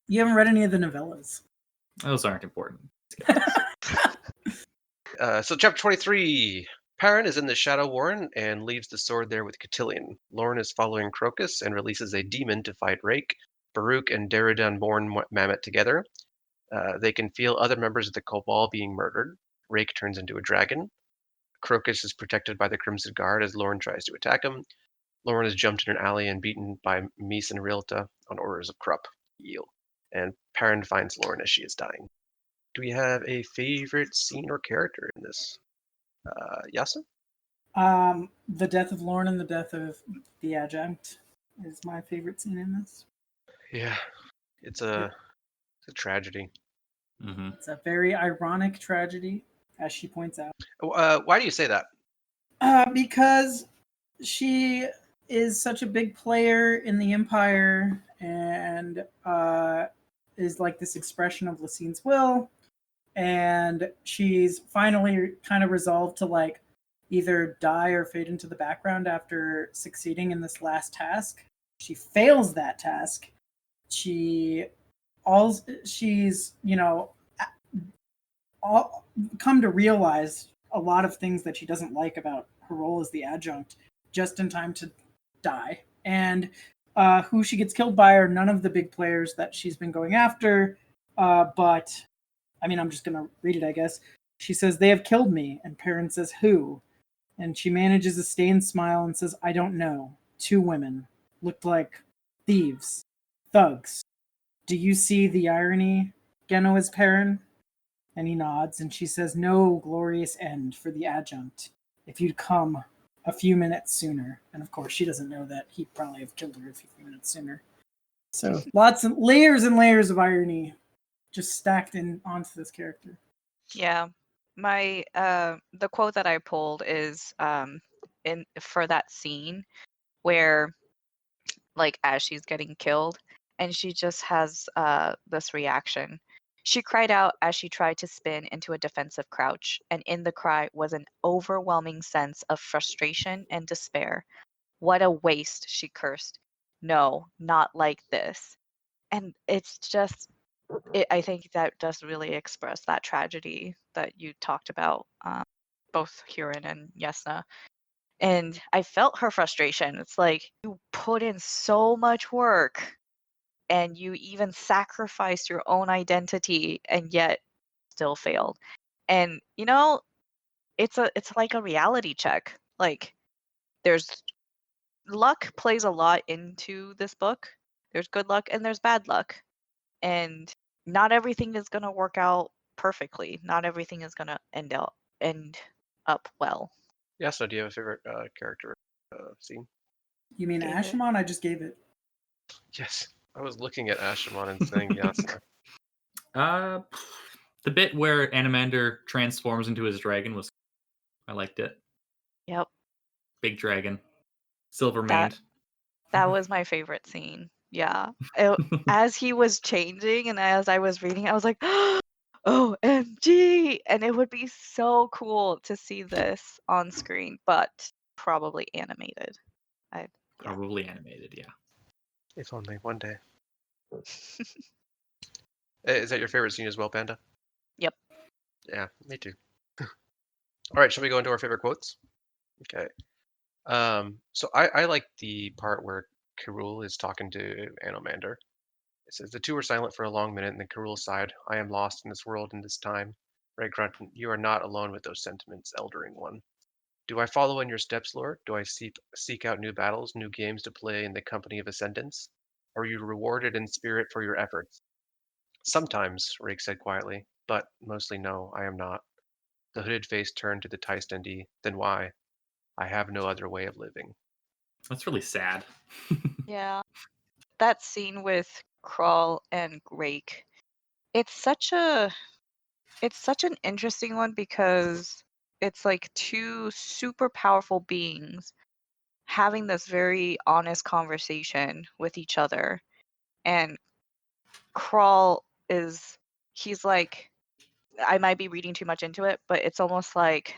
You haven't read any of the novellas. Those aren't important. So, chapter 23. Perrin is in the Shadow Warren and leaves the sword there with Cotillion. Lorne is following Crocus and releases a demon to fight Rake. Baruch and Deridan mourn Mamet together. They can feel other members of the Cabal being murdered. Rake turns into a dragon. Crocus is protected by the Crimson Guard as Lorne tries to attack him. Lorne is jumped in an alley and beaten by Mies and Rilta on orders of Krupp. Yield. And Perrin finds Lorne as she is dying. Do we have a favorite scene or character in this? Yasa? The death of Lorne and the death of the adjunct is my favorite scene in this. Yeah, it's a tragedy. Mm-hmm. It's a very ironic tragedy, as she points out. Why do you say that? Because she is such a big player in the Empire and is like this expression of Lassine's will. And she's finally kind of resolved to like either die or fade into the background after succeeding in this last task. She fails that task. She's come to realize a lot of things that she doesn't like about her role as the adjunct just in time to die. And who she gets killed by are none of the big players that she's been going after. But I mean, I'm just going to read it, I guess. She says, "They have killed me." And Perrin says, "Who?" And she manages a stained smile and says, "I don't know. 2 women. Looked like thieves. Thugs. Do you see the irony, Genoa's Perrin?" And he nods, and she says, "No glorious end for the adjunct if you'd come a few minutes sooner." And of course, she doesn't know that he'd probably have killed her a few minutes sooner. So lots of layers and layers of irony just stacked in onto this character. Yeah. My the quote that I pulled is for that scene where like as she's getting killed and she just has this reaction. She cried out as she tried to spin into a defensive crouch, and in the cry was an overwhelming sense of frustration and despair. "What a waste," she cursed. "No, not like this." And it's just I think that does really express that tragedy that you talked about, both Hurin and Yasna. And I felt her frustration. It's like you put in so much work and you even sacrificed your own identity and yet still failed. And it's like a reality check. Like there's luck plays a lot into this book. There's good luck and there's bad luck. And not everything is going to work out perfectly. Not everything is going to end up well. Yasa, do you have a favorite character scene? You mean Gave it. Ashaman? I just gave it. Yes. I was looking at Ashaman and saying Yasa. The bit where Animander transforms into his dragon I liked it. Yep. Big dragon, silver maned. That was my favorite scene. Yeah. As he was changing and as I was reading, I was like, OMG! And it would be so cool to see this on screen, but probably animated. Probably animated, yeah. If only one day. Is that your favorite scene as well, Panda? Yep. Yeah, me too. All right, shall we go into our favorite quotes? Okay. So I like the part where Karul is talking to Anomander. It says, the two were silent for a long minute, and then Karul sighed. I am lost in this world in this time. Ray grunted, you are not alone with those sentiments, Eldering One. Do I follow in your steps, Lord? Do I seek out new battles, new games to play in the company of ascendants? Are you rewarded in spirit for your efforts? Sometimes, Rake said quietly, but mostly no, I am not. The hooded face turned to the Taistendi. Then why? I have no other way of living. That's really sad. Yeah. That scene with Crawl and Rake, it's such an interesting one because it's like two super powerful beings having this very honest conversation with each other. And Crawl he's like, I might be reading too much into it, but it's almost like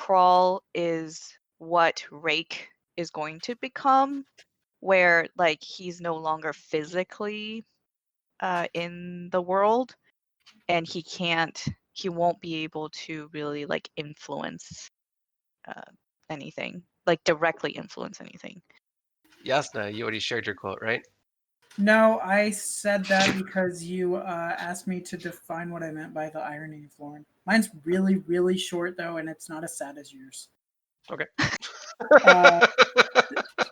Crawl is what Rake is going to become, where like he's no longer physically in the world, and he won't be able to really like influence uh, anything, like directly influence anything. Jasnah, you already shared your quote, right? No, I said that because you asked me to define what I meant by the irony of Lauren. Mine's really, really short though, and it's not as sad as yours. Okay.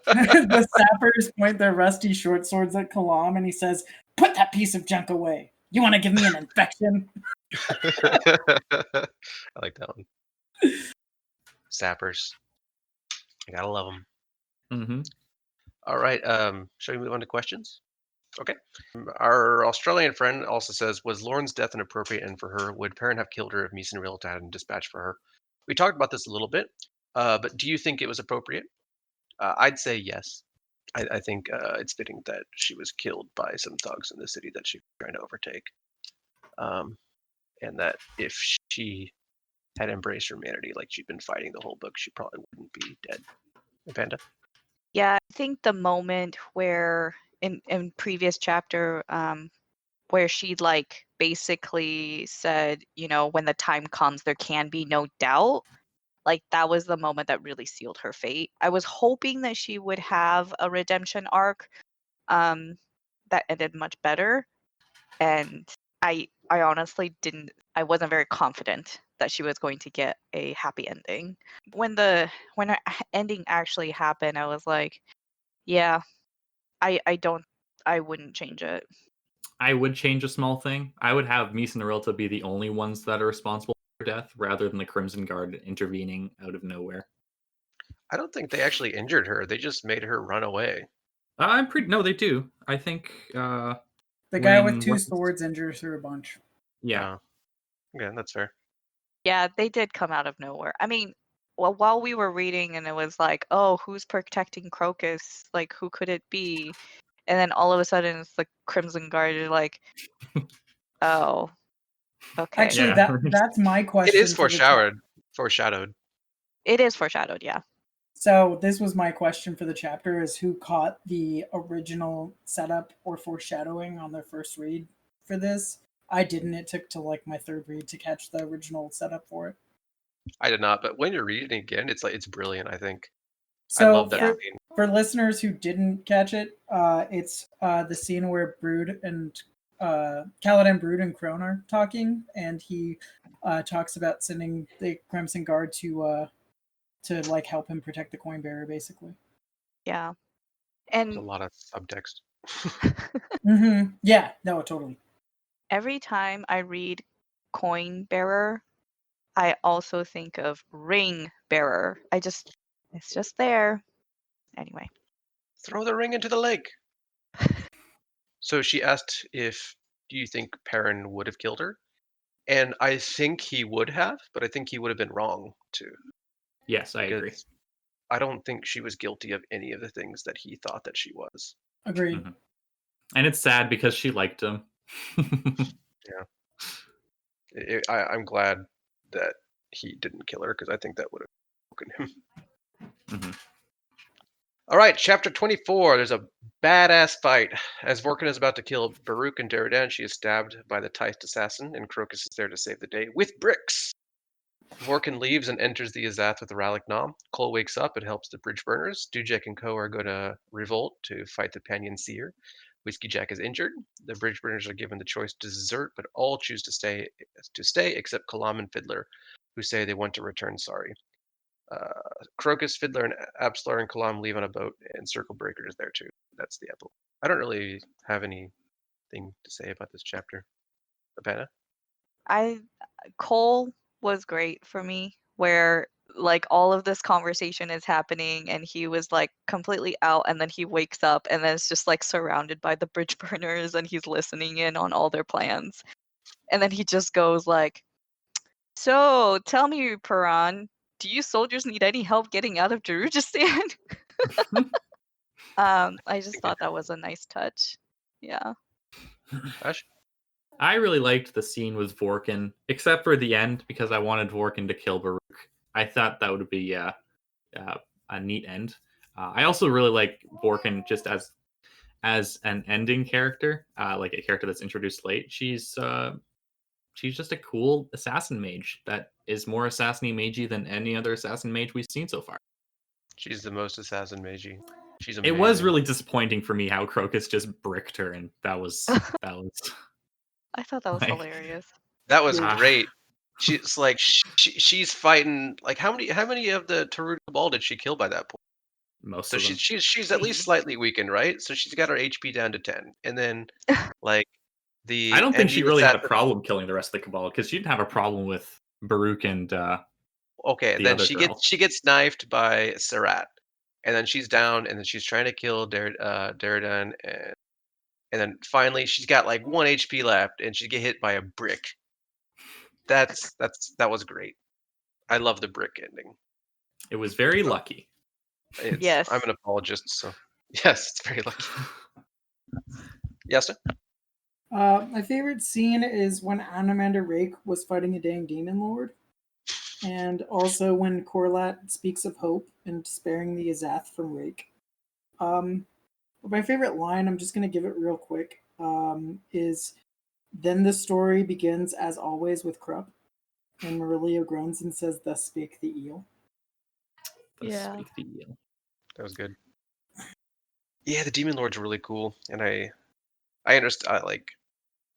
The sappers point their rusty short swords at Kalam, and he says, "Put that piece of junk away. You want to give me an infection?" I like that one. Sappers. I gotta love them. Mm-hmm. All right. Shall we move on to questions? Okay. Our Australian friend also says, was Lauren's death an appropriate end for her? Would Perrin have killed her if Meeson Realta hadn't dispatched for her? We talked about this a little bit, but do you think it was appropriate? I'd say yes. I think it's fitting that she was killed by some thugs in the city that she was trying to overtake. And that if she had embraced humanity like she'd been fighting the whole book, she probably wouldn't be dead. Panda? Yeah, I think the moment where in previous chapter, where she like basically said, you know, when the time comes, there can be no doubt. Like that was the moment that really sealed her fate. I was hoping that she would have a redemption arc that ended much better, and I honestly I wasn't very confident that she was going to get a happy ending. When her ending actually happened, I was like, yeah, I wouldn't change it. I would change a small thing. I would have Meeson and Realta be the only ones that are responsible for her death, rather than the Crimson Guard intervening out of nowhere. I don't think they actually injured her. They just made her run away. No, they do. I think The guy with two swords injures her a bunch. Yeah. Okay, that's fair. Yeah, they did come out of nowhere. I mean, well, while we were reading and it was like, oh, who's protecting Crocus? Like, who could it be? And then all of a sudden it's the Crimson Guard. You're like, oh, okay. Actually, Yeah. that's my question. It is foreshadowed. It is foreshadowed, yeah. So this was my question for the chapter: is who caught the original setup or foreshadowing on their first read for this? I didn't. It took till like my third read to catch the original setup for it. I did not, but when you're reading it again, it's brilliant. I think. So I love that scene. For listeners who didn't catch it, it's the scene where Brood and Kaladin, Brood, and Crone are talking, and he talks about sending the Crimson Guard to like help him protect the coin bearer, basically. Yeah. There's And a lot of subtext. Yeah, no, totally. every time I read Coin Bearer, I also think of Ring Bearer. It's just there. Anyway. Throw the ring into the lake. So she asked do you think Perrin would have killed her? And I think he would have, but I think he would have been wrong too. Yes, I agree. I don't think she was guilty of any of the things that he thought that she was. Agreed. Mm-hmm. And it's sad because she liked him. Yeah. I'm glad that he didn't kill her, because I think that would have broken him. Mm-hmm. All right, chapter 24. There's a badass fight. As Vorkin is about to kill Baruch and Deridan, she is stabbed by the Teist assassin, and Crocus is there to save the day with bricks. Vorkin leaves and enters the Azath with the Ralik Nom. Cole wakes up and helps the bridge burners. Dujek and Co. are going to revolt to fight the Panyan Seer. Whiskey Jack is injured. The bridge burners are given the choice to desert, but all choose to stay except Kalam and Fiddler, who say they want to return sorry. Crocus, Fiddler, and Absalar and Kalam leave on a boat, and Circle Breaker is there too. That's the epilogue. I don't really have anything to say about this chapter. Panda? Cole was great for me, where like all of this conversation is happening and he was like completely out, and then he wakes up and then it's just like surrounded by the bridge burners and he's listening in on all their plans. And then he just goes like, "So tell me, Paran, do you soldiers need any help getting out of Darujistan?" I just thought that was a nice touch. Yeah. Ash? I really liked the scene with Vorkin, except for the end, because I wanted Vorkin to kill Baruch. I thought that would be a neat end. I also really like Vorkin just as an ending character, like a character that's introduced late. She's just a cool assassin mage that is more assassin magey than any other assassin mage we've seen so far. She's the most assassin magey. She's It amazing. was really disappointing for me how Crocus just bricked her, and that was I thought that was like, hilarious. That was Ah. great. She's like she's fighting like how many of the Tarut Cabal did she kill by that point? most So of them. she's at least slightly weakened, right? So she's got her HP down to 10, and then like I don't think she really had a assassin. problem killing the rest of the Cabal because she didn't have a problem with Baruch and Okay, the then other girl. she gets knifed by Sarat, and then she's down, and then she's trying to kill Daradan, and then finally she's got like 1 HP left, and she get hit by a brick. That was great. I love the brick ending. It was very lucky. Yes. I'm an apologist, so yes, it's very lucky. Yes, sir? My favorite scene is when Anamanda Rake was fighting a dang demon lord, and also when Corlat speaks of hope and sparing the Azath from Rake. My favorite line, I'm just going to give it real quick, is, "Then the story begins as always with Krupp," and Marilio groans and says, "Thus spake the eel." Yeah. Speak the eel. That was good. Yeah, the Demon Lord's really cool, and I understand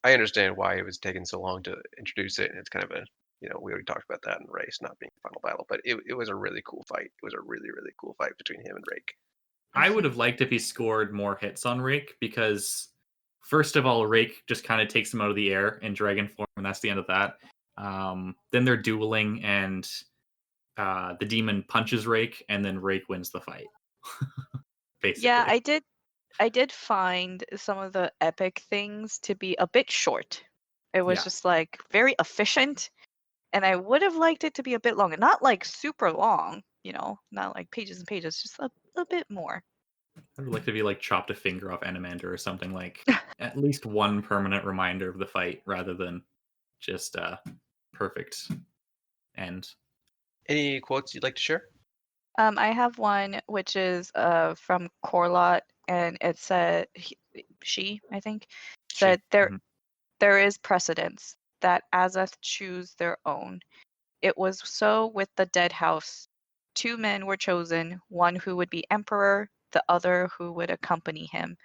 I understand why it was taking so long to introduce it. And it's kind of a we already talked about that in Race not being the final battle, but it was a really cool fight. It was a really really cool fight between him and Rake. I would have liked if he scored more hits on Rake because, first of all, Rake just kind of takes him out of the air in dragon form, and that's the end of that. Then they're dueling, and the demon punches Rake, and then Rake wins the fight. Basically. Yeah, I did find some of the epic things to be a bit short. It was just like very efficient, and I would have liked it to be a bit longer. Not like super long, not like pages and pages, just a bit more. I would like to be like chopped a finger off Anamander or something, like at least one permanent reminder of the fight rather than just a perfect end. Any quotes you'd like to share? I have one which is from Corlot, and it said she, I think, said there is precedence that Azath choose their own. It was so with the dead house. 2 men were chosen, one who would be emperor, the other who would accompany him,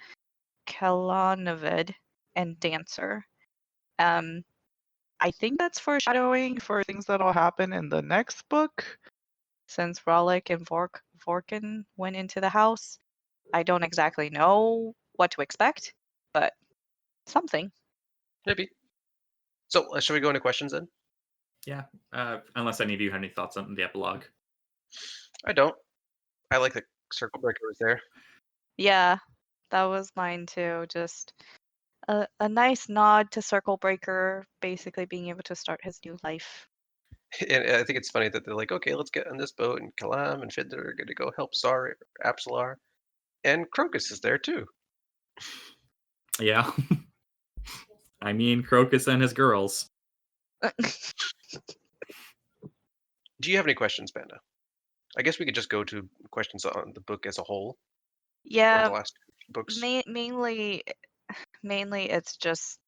Kalanavid and Dancer. I think that's foreshadowing for things that'll happen in the next book. Since Ralik and Vorkin went into the house, I don't exactly know what to expect, but something. Maybe. So, shall we go into questions then? Yeah, unless any of you have any thoughts on the epilogue. I don't. I like that Circle Breaker was there. Yeah, that was mine too. Just a nice nod to Circle Breaker, basically being able to start his new life. And I think it's funny that they're like, okay, let's get on this boat, and Kalam and Fiddler are going to go help Absalar, and Crocus is there too. Yeah. I mean, Crocus and his girls. Do you have any questions, Panda? I guess we could just go to questions on the book as a whole. Yeah, the last books. mainly it's just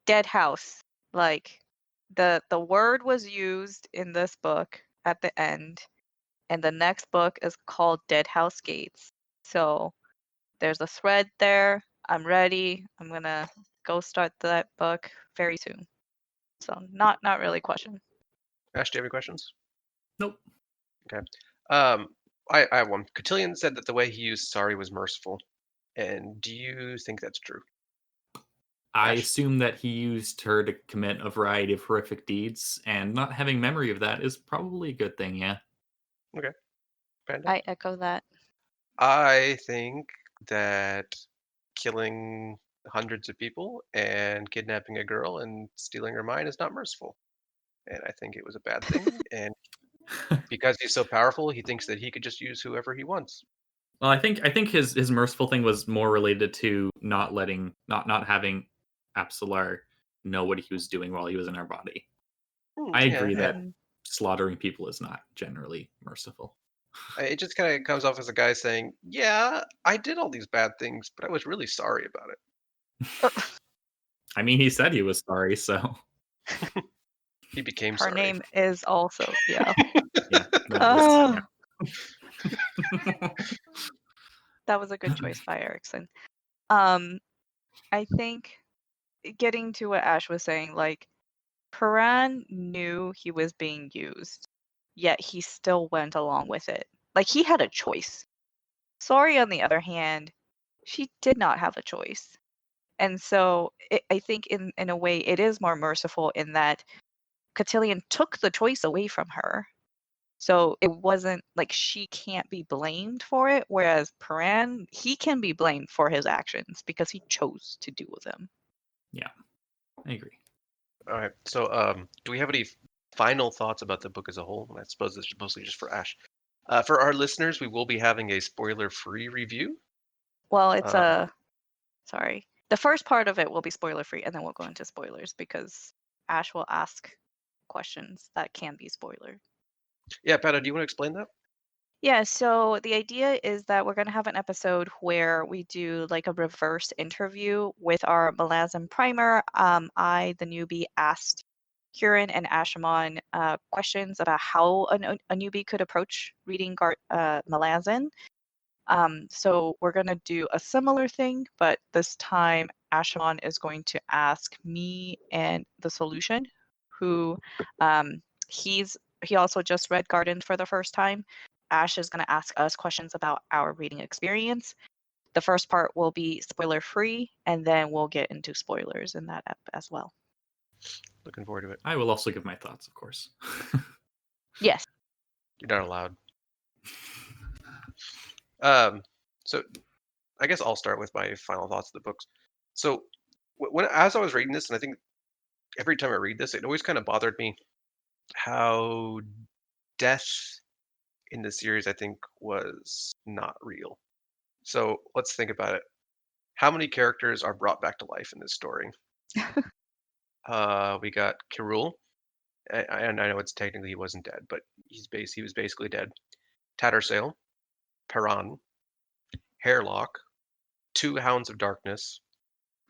dead house. Like the word was used in this book at the end, and the next book is called Dead House Gates. So there's a thread there. I'm ready. I'm gonna go start that book very soon. So not really a question. Ash, do you have any questions? Nope. Okay. I have one. Cotillion said that the way he used sorry was merciful. And do you think that's true? I Ash? assume that he used her to commit a variety of horrific deeds, and not having memory of that is probably a good thing, yeah. Panda? I echo that. I think that killing hundreds of people and kidnapping a girl and stealing her mind is not merciful. And I think it was a bad thing. And because he's so powerful, he thinks that he could just use whoever he wants. Well, I think his merciful thing was more related to not having Absalar know what he was doing while he was in our body. I Yeah, agree yeah. that slaughtering people is not generally merciful. It just kind of comes off as a guy saying, "Yeah, I did all these bad things, but I was really sorry about it." I mean, he said he was sorry, so He became Her sorry. name is also yeah. yeah. Oh, Yeah. that was a good choice by Erikson. I think getting to what Ash was saying, like Paran knew he was being used, yet he still went along with it. Like he had a choice. Sorry, on the other hand, she did not have a choice. And so I think in a way it is more merciful in that Cotillion took the choice away from her. So it wasn't like she can't be blamed for it, whereas Paran, he can be blamed for his actions because he chose to do them. Yeah, I agree. All right. So, do we have any final thoughts about the book as a whole? I suppose this is mostly just for Ash. For our listeners, we will be having a spoiler-free review. Well, it's sorry. The first part of it will be spoiler free, and then we'll go into spoilers because Ash will ask questions that can be spoilered. Yeah, Pata, do you want to explain that? Yeah, so the idea is that we're going to have an episode where we do like a reverse interview with our Malazan primer. I, the newbie, asked Hurin and Ashaman questions about how a newbie could approach reading Malazan. So we're going to do a similar thing, but this time Ashaman is going to ask me and the solution, who he also just read Garden for the first time. Ash is going to ask us questions about our reading experience. The first part will be spoiler free, and then we'll get into spoilers in that as well. Looking forward to it. I will also give my thoughts, of course. Yes. You're not allowed. So I guess I'll start with my final thoughts of the books. So as I was reading this, and I think every time I read this, it always kind of bothered me how death in the series, I think, was not real. So let's think about it. How many characters are brought back to life in this story? We got Kirul. I know it's technically he wasn't dead, but he was basically dead. Tattersail, Paran, Hairlock, two Hounds of Darkness,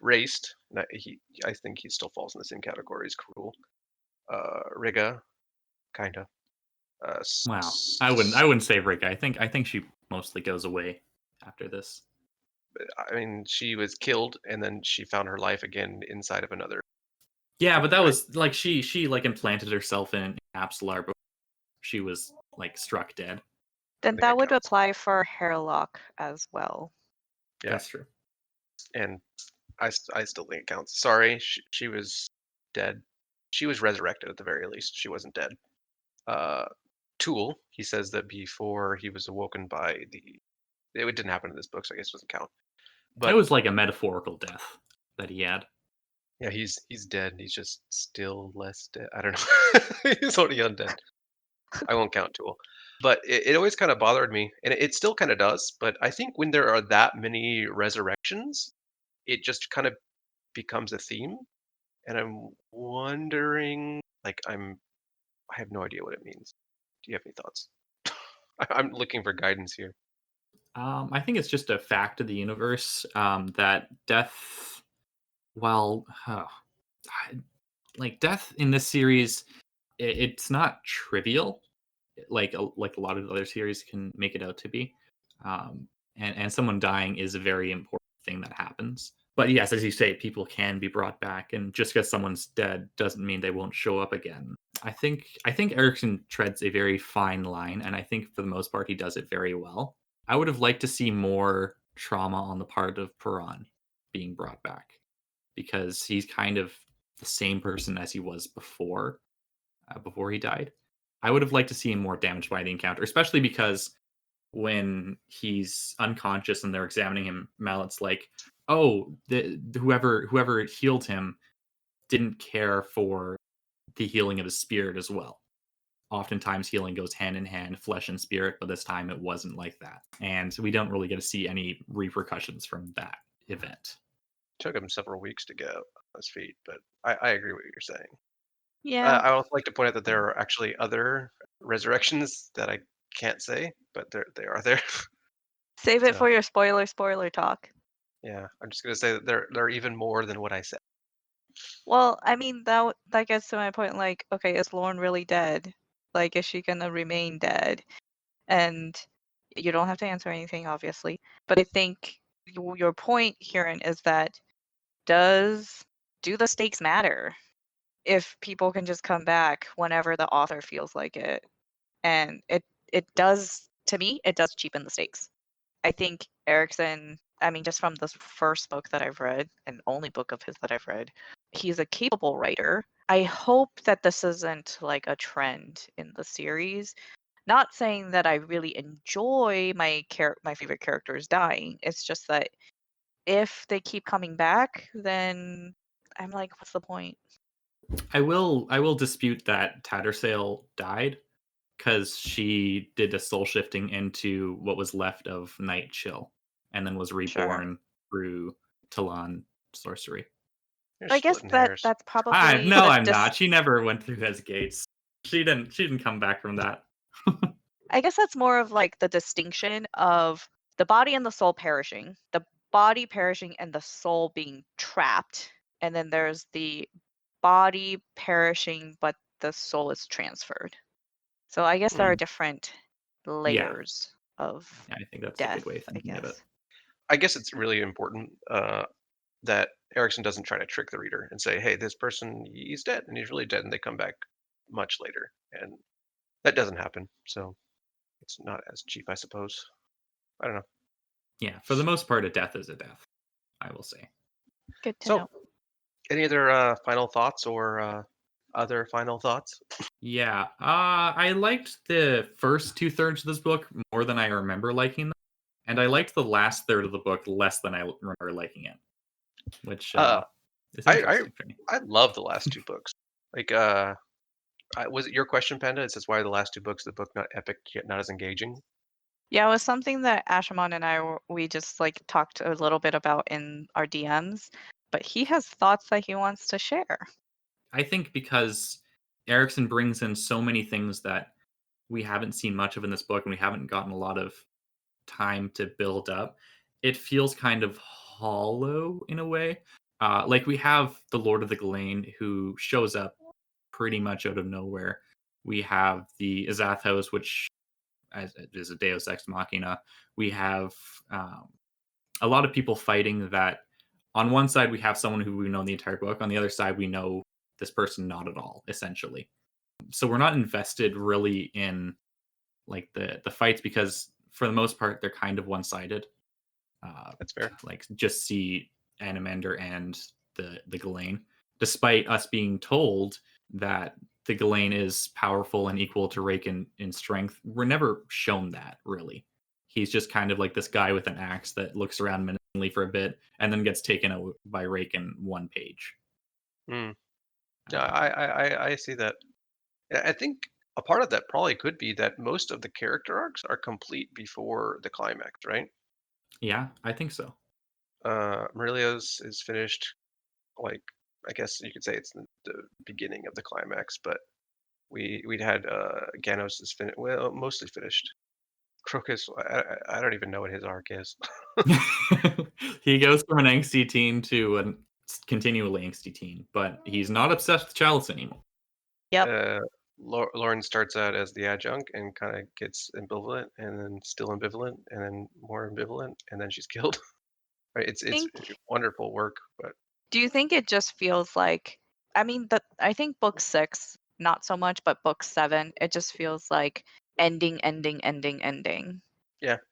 Raced. I think he still falls in the same category as Kirul. Riga, kinda. Wow, I wouldn't say Riga. I think she mostly goes away after this. I mean, she was killed, and then she found her life again inside of another. Yeah, but that was like she like implanted herself in Absalar, but she was like struck dead. Then think that it would counts. apply for Hairlock as well. Yeah, That's true. and I still think it counts. Sorry, she was dead. She was resurrected at the very least. She wasn't dead. Tool, he says that before he was awoken by it didn't happen in this book, so I guess it doesn't count. But It was like a metaphorical death that he had. yeah, he's dead. He's just still less dead. I don't know. He's only undead. I won't count Tool. But it always kind of bothered me, and it still kind of does. But I think when there are that many resurrections, it just kind of becomes a theme. And I'm wondering, I have no idea what it means. Do you have any thoughts? I'm looking for guidance here. I think it's just a fact of the universe that death, well, like death in this series, it's not trivial, like a lot of other series can make it out to be. And someone dying is a very important thing that happens. But yes, as you say, people can be brought back, and just because someone's dead doesn't mean they won't show up again. I think Erikson treads a very fine line, and I think for the most part he does it very well. I would have liked to see more trauma on the part of Piran being brought back, because he's kind of the same person as he was before he died. I would have liked to see him more damaged by the encounter, especially because when he's unconscious and they're examining him, Mallet's like, "Oh, whoever healed him didn't care for the healing of his spirit as well." Oftentimes, healing goes hand in hand, flesh and spirit, but this time it wasn't like that, and we don't really get to see any repercussions from that event. Took him several weeks to get on his feet, but I agree with what you're saying. Yeah. I also like to point out that there are actually other resurrections that I can't say, but they are there. Save it So, for your spoiler talk. yeah, I'm just gonna say that they're even more than what I said. Well, I mean that gets to my point. Like, okay, is Lauren really dead? Like, is she gonna remain dead? And you don't have to answer anything, obviously. But I think your point, Hurin, is that do the stakes matter if people can just come back whenever the author feels like it? And it does, to me, it does cheapen the stakes. I think Erikson, I mean, just from the first book that I've read, and only book of his that I've read, he's a capable writer. I hope that this isn't like a trend in the series. Not saying that I really enjoy my favorite characters dying. It's just that if they keep coming back, then I'm like, what's the point? I will dispute that Tattersail died, because she did a soul shifting into what was left of Night Chill, and then was Sure. reborn through Talon sorcery. You're I guess splitting hairs. that's probably No, the I'm not. She never went through his gates. She didn't come back from that. I guess that's more of like the distinction of the body and the soul perishing, the body perishing and the soul being trapped. And then there's the body perishing, but the soul is transferred. So I guess there are different layers of Yeah, I think that's a death, good way of I thinking of it. guess. I guess it's really important that Erickson doesn't try to trick the reader and say, "Hey, this person, he's dead, and he's really dead," and they come back much later, and that doesn't happen. So it's not as cheap, I suppose. I don't know. Yeah, for the most part, a death is a death, I will say. Good to So, know. any other final thoughts or other final thoughts? Yeah, I liked the first 2/3 of this book more than I remember liking them, and I liked the last third of the book less than I remember liking it, which is I interesting for me. I love the last two books. Like, was it your question, Panda? It says why are the last two books of the book not epic yet not as engaging? Yeah, it was something that Ashaman and we just like talked a little bit about in our DMs, but he has thoughts that he wants to share. I think because Erikson brings in so many things that we haven't seen much of in this book, and we haven't gotten a lot of time to build up, it feels kind of hollow in a way. Like we have the Lord of the Ghislaine, who shows up pretty much out of nowhere. We have the Azathos, which is a Deus Ex Machina. We have a lot of people fighting that. On one side, we have someone who we know the entire book. On the other side, we know this person not at all, essentially. So we're not invested really in like the fights, because for the most part they're kind of one-sided. That's fair. Like just see Animander and the Ghislaine, despite us being told that the Ghislaine is powerful and equal to Rake in strength. We're never shown that, really. He's just kind of like this guy with an axe that looks around menacingly for a bit and then gets taken out by Rake in one page. Mm. Yeah, I see that. I think a part of that probably could be that most of the character arcs are complete before the climax, right? Yeah, I think so. Murillo's is finished, like I guess you could say it's the beginning of the climax, but we'd had Ganos is finished, well, mostly finished. Crocus, I don't even know what his arc is. He goes from an angsty teen to a continually angsty teen, but he's not obsessed with Chalice anymore. Yep. Lauren starts out as the adjunct and kind of gets ambivalent, and then still ambivalent, and then more ambivalent, and then she's killed. Right? It's wonderful work, but Do you think it just feels like? I mean, I think book 6 not so much, but book 7 it just feels like ending. yeah,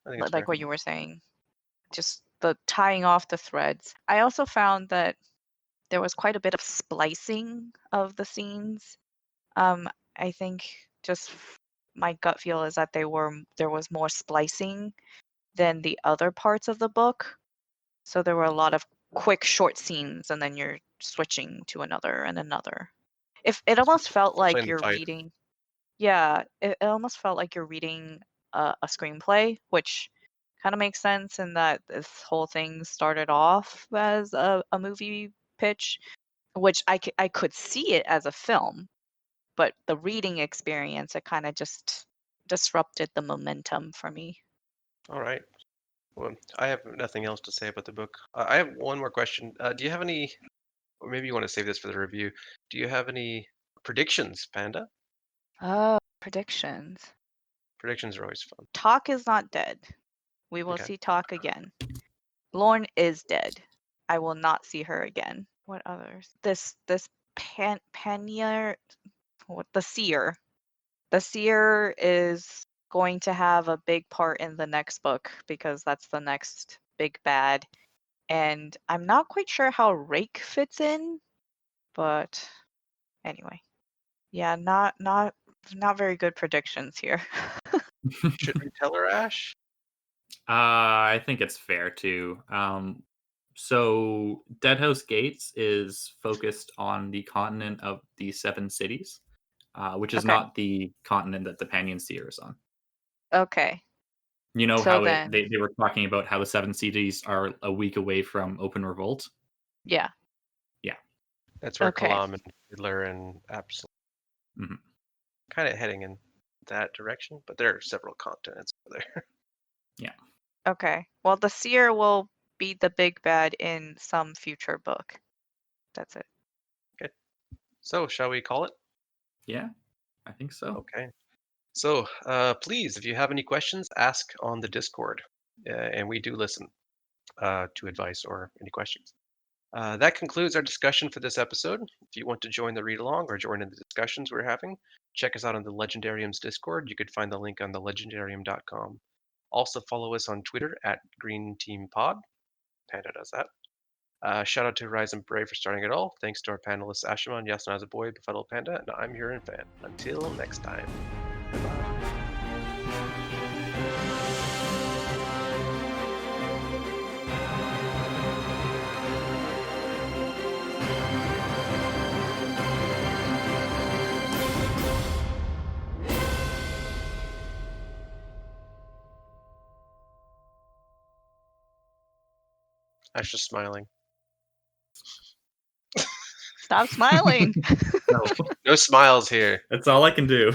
I think it's fair. Like what you were saying, just the tying off the threads. I also found that there was quite a bit of splicing of the scenes. I think just my gut feel is that there was more splicing than the other parts of the book. So there were a lot of quick short scenes and then you're switching to another and another. If it almost felt like Playing the you're fight. reading, yeah, it almost felt like you're reading a screenplay, which kind of makes sense in that this whole thing started off as a movie pitch, which I could see it as a film, but the reading experience, it kind of just disrupted the momentum for me. All right. Well, I have nothing else to say about the book. I have one more question. Do you have any, or maybe you want to save this for the review? Do you have any predictions, Panda? Oh, predictions. Predictions are always fun. Talk is not dead. We will Okay. see Talk again. Lorne is dead. I will not see her again. What others? This Panier, the Seer. The Seer is going to have a big part in the next book because that's the next big bad. And I'm not quite sure how Rake fits in, but anyway. Yeah, not very good predictions here. Should we tell her, Ash? I think it's fair to. So Deadhouse Gates is focused on the continent of the Seven Cities, which is Okay. not the continent that the Panion Seer is on. Okay. You know So how then- they were talking about how the Seven Cities are a week away from open revolt? Yeah. That's where Okay. Kalam and Fiddler and Absalom Mhm. kind of heading in that direction, but there are several continents over there. Okay. Well, the Seer will be the big bad in some future book. That's it. So, shall we call it? Yeah, I think so. Okay. So, please, if you have any questions, ask on the Discord, and we do listen to advice or any questions. That concludes our discussion for this episode. If you want to join the read along or join in the discussions we're having, check us out on the Legendarium's Discord. You could find the link on thelegendarium.com. Also, follow us on Twitter at Green Team Pod. Panda does that. Shout out to Rise and Brave for starting it all. Thanks to our panelists Ashaman, JasnahAsABoy, BefuddledPanda, and I'm Hurinfan. Until next time. Goodbye. Ash is smiling. Stop smiling. No, No smiles here. that's all I can do.